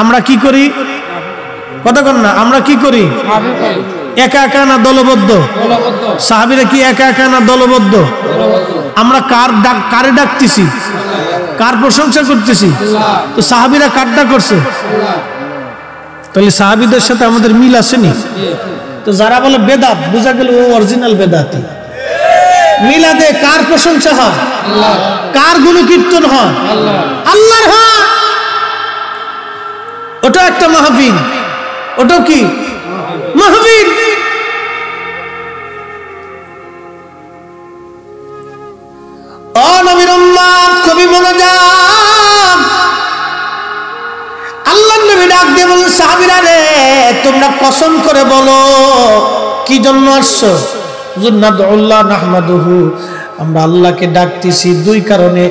আমরা কি করি? কথা কন না, আমরা কি করি? একা একা না দলবদ্ধ? সাহাবীরা কি একা একা না দলবদ্ধ? আমরা কারে ডাকতেছি? কার প্রশংসা করতেছি? তো সাহাবীরা কারটা করছে? তাহলে সাহাবীদের সাথে আমাদের মিল আসেনি? তো যারা বলে বেদাত, বোঝা গেল ও অরিজিনাল বেদাতি। মিলাদে কার প্রশংসা হয়? কার গুণকীর্তন হয়? আল্লাহর। হ্যাঁ, ওটা একটা মাহফিল। ওটাও কি মাহফিল? ও নবীর উম্মত, কবি মনোযোগ। আল্লাহর নবী ডাক দিয়ে বলেন, সাহাবীরা রে, তোমরা কসম করে বলো কি জন্য আসছো? হুজুর নাদউল্লাহ নাহমাদুহু, আমরা আল্লাহকে ডাকতেছি দুই কারণে।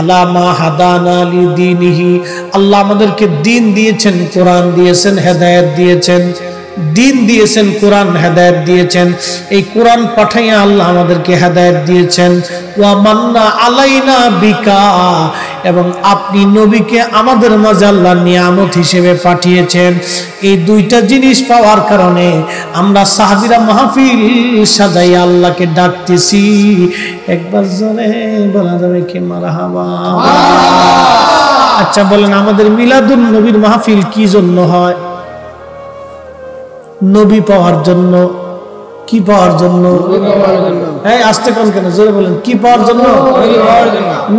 আলামা হাদানা লিদীনিহি, আল্লাহ আমাদেরকে দ্বীন দিয়েছেন, কোরআন দিয়েছেন, হেদায়েত দিয়েছেন। দিন দিয়েছেন, কোরআন হেদায়েত দিয়েছেন। এই কোরআন পাঠাইয়া আল্লাহ আমাদেরকে হেদায়েত দিয়েছেন। ওয়া মান্না আলাইনা বিকা, এবং আপনি নবীকে আমাদের মাঝে আল্লাহ নিয়ামত হিসেবে পাঠিয়েছেন। এই দুইটা জিনিস পাওয়ার কারণে আমরা সাহাবীরা মাহফিল সাজাই আল্লাহকে ডাকতেছি। একবার জোরে বলা যাবে কি মারহাবা? আচ্ছা বলেন, আমাদের মিলাদুন নবীর মাহফিল কি জন্য হয়? নবী পাওয়ার জন্য। কি পাওয়ার জন্য? হ্যাঁ, আস্তে কোন কেন, জোরে বলেন, কি পাওয়ার জন্য?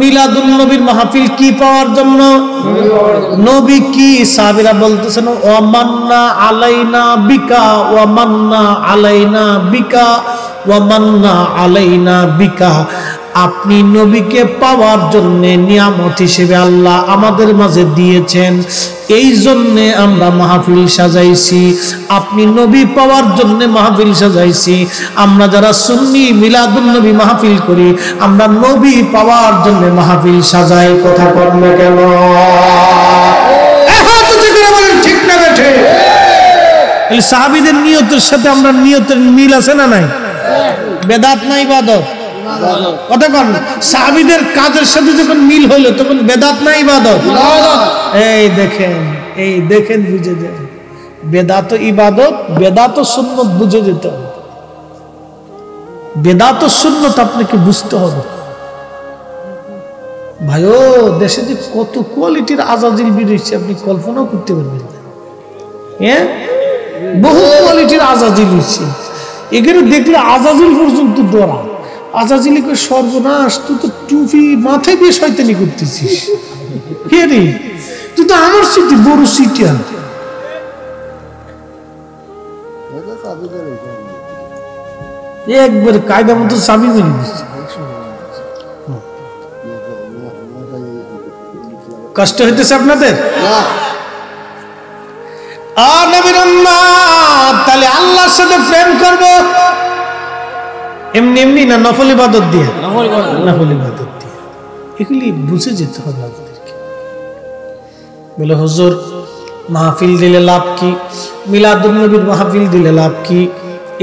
মিলাদুন নবীর মাহফিল কি পাওয়ার জন্য? নবী কি? সাহাবীরা বলতেছেন ওয়া মান্না আলাইনা বিকা, ওয়া মান্না আলাইনা বিকা, ওয়া মান্না আলাইনা বিকা। আপনি নবীকে পাওয়ার জন্য নিয়ামত হিসেবে আল্লাহ আমাদের মাঝে দিয়েছেন, এই জন্য আমরা মাহফিল সাজাইছি। আপনি নবী পাওয়ার জন্য মাহফিল সাজাইছি। আমরা যারা সুন্নি মিলাদুন নবী মাহফিল করি, আমরা নবী পাওয়ার জন্য মাহফিল সাজাই। কথা বলবে কেন? ঠিক না বেঠে? সাহাবীদের নিয়তের সাথে আমরা নিয়তের মিল আছে না নাই? বেদাত না ইবাদত? কথা কন। সাহাবীদের কাজের সাথে যখন মিল হইল তখন বেদাত না ইবাদত? এই দেখেন, এই দেখেন, বুঝে যান। বেদাত ইবাদত, বেদাত সুন্নত বুঝে যেতে হবে। বেদাত সুন্নত আপনাকে বুঝতে হবে। ভাইও, দেশে যে কত কোয়ালিটির আজাজিল বেরিয়েছে আপনি কল্পনাও করতে পারবেন না। হ্যাঁ, বহু কোয়ালিটির আজাজিল হচ্ছে। এখানে দেখলে আজাজিল পর্যন্ত ডরা। আজাজিলি কই সর্বনাশ, তুই তো টুপি মাথায় দিয়ে শয়তানি করতেছিস। হে রে, তুই তো আমার সিটি বড় সিটিয়ান। একবার কায়দা মতো চাবি মেরে দিচ্ছে। কষ্ট হইতেছে আপনাদের? নবীর উম্মত, তাহলে আল্লাহর সাথে প্রেম করব এমনি এমনি না, নফল ইবাদত দিয়ে? নফল ইবাদত দিয়ে। এগুলি বুঝে যেতে হবে আমাদেরকে। বলে হুজুর, মাহফিল দিলে লাভ কি? মিলাদুন নবীর মাহফিল দিলে লাভ কি?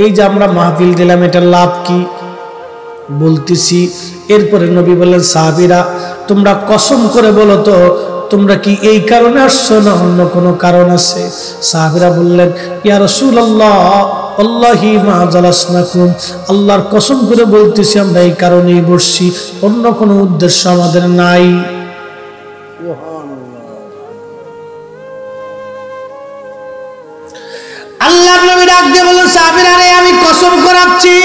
এই যে আমরা মাহফিল দিলাম, এটা লাভ কি বলতেছি। এরপরে নবী বললেন, সাহাবীরা তোমরা কসম করে বলো তো, তোমরা কি এই কারণে আসছো না অন্য কোনো কারণ আছে? সাহাবীরা বললেন, ইয়া রাসূলুল্লাহ আল্লাহি মা জালাসনাকুম, আল্লাহর কসম করে বলতেছি আমরা এই কারণেই বসছি, অন্য কোনো উদ্দেশ্য আমাদের নাই। আল্লাহর নবী ডাক দিয়ে বললেন, সাহাবীরা রে, আমি কসম করাচ্ছি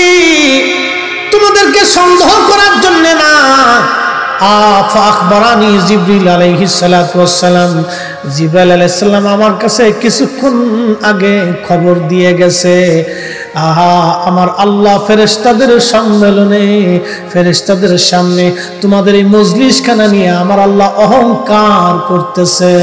তোমাদেরকে সন্দেহ করার জন্য না। আখবারানি জিবরিল আলাইহিস সালাতু ওয়াস সালাম, জিবরাইল আলাইহিস সালাম আমার কাছে কিছুক্ষণ আগে খবর দিয়ে গেছে। আমার আল্লাহ ফেরেশতাদের সম্মেলনে, ফেরেশতাদের সামনে তোমাদের এই মজলিসখানা নিয়ে আমার আল্লাহ অহংকার করতেছে।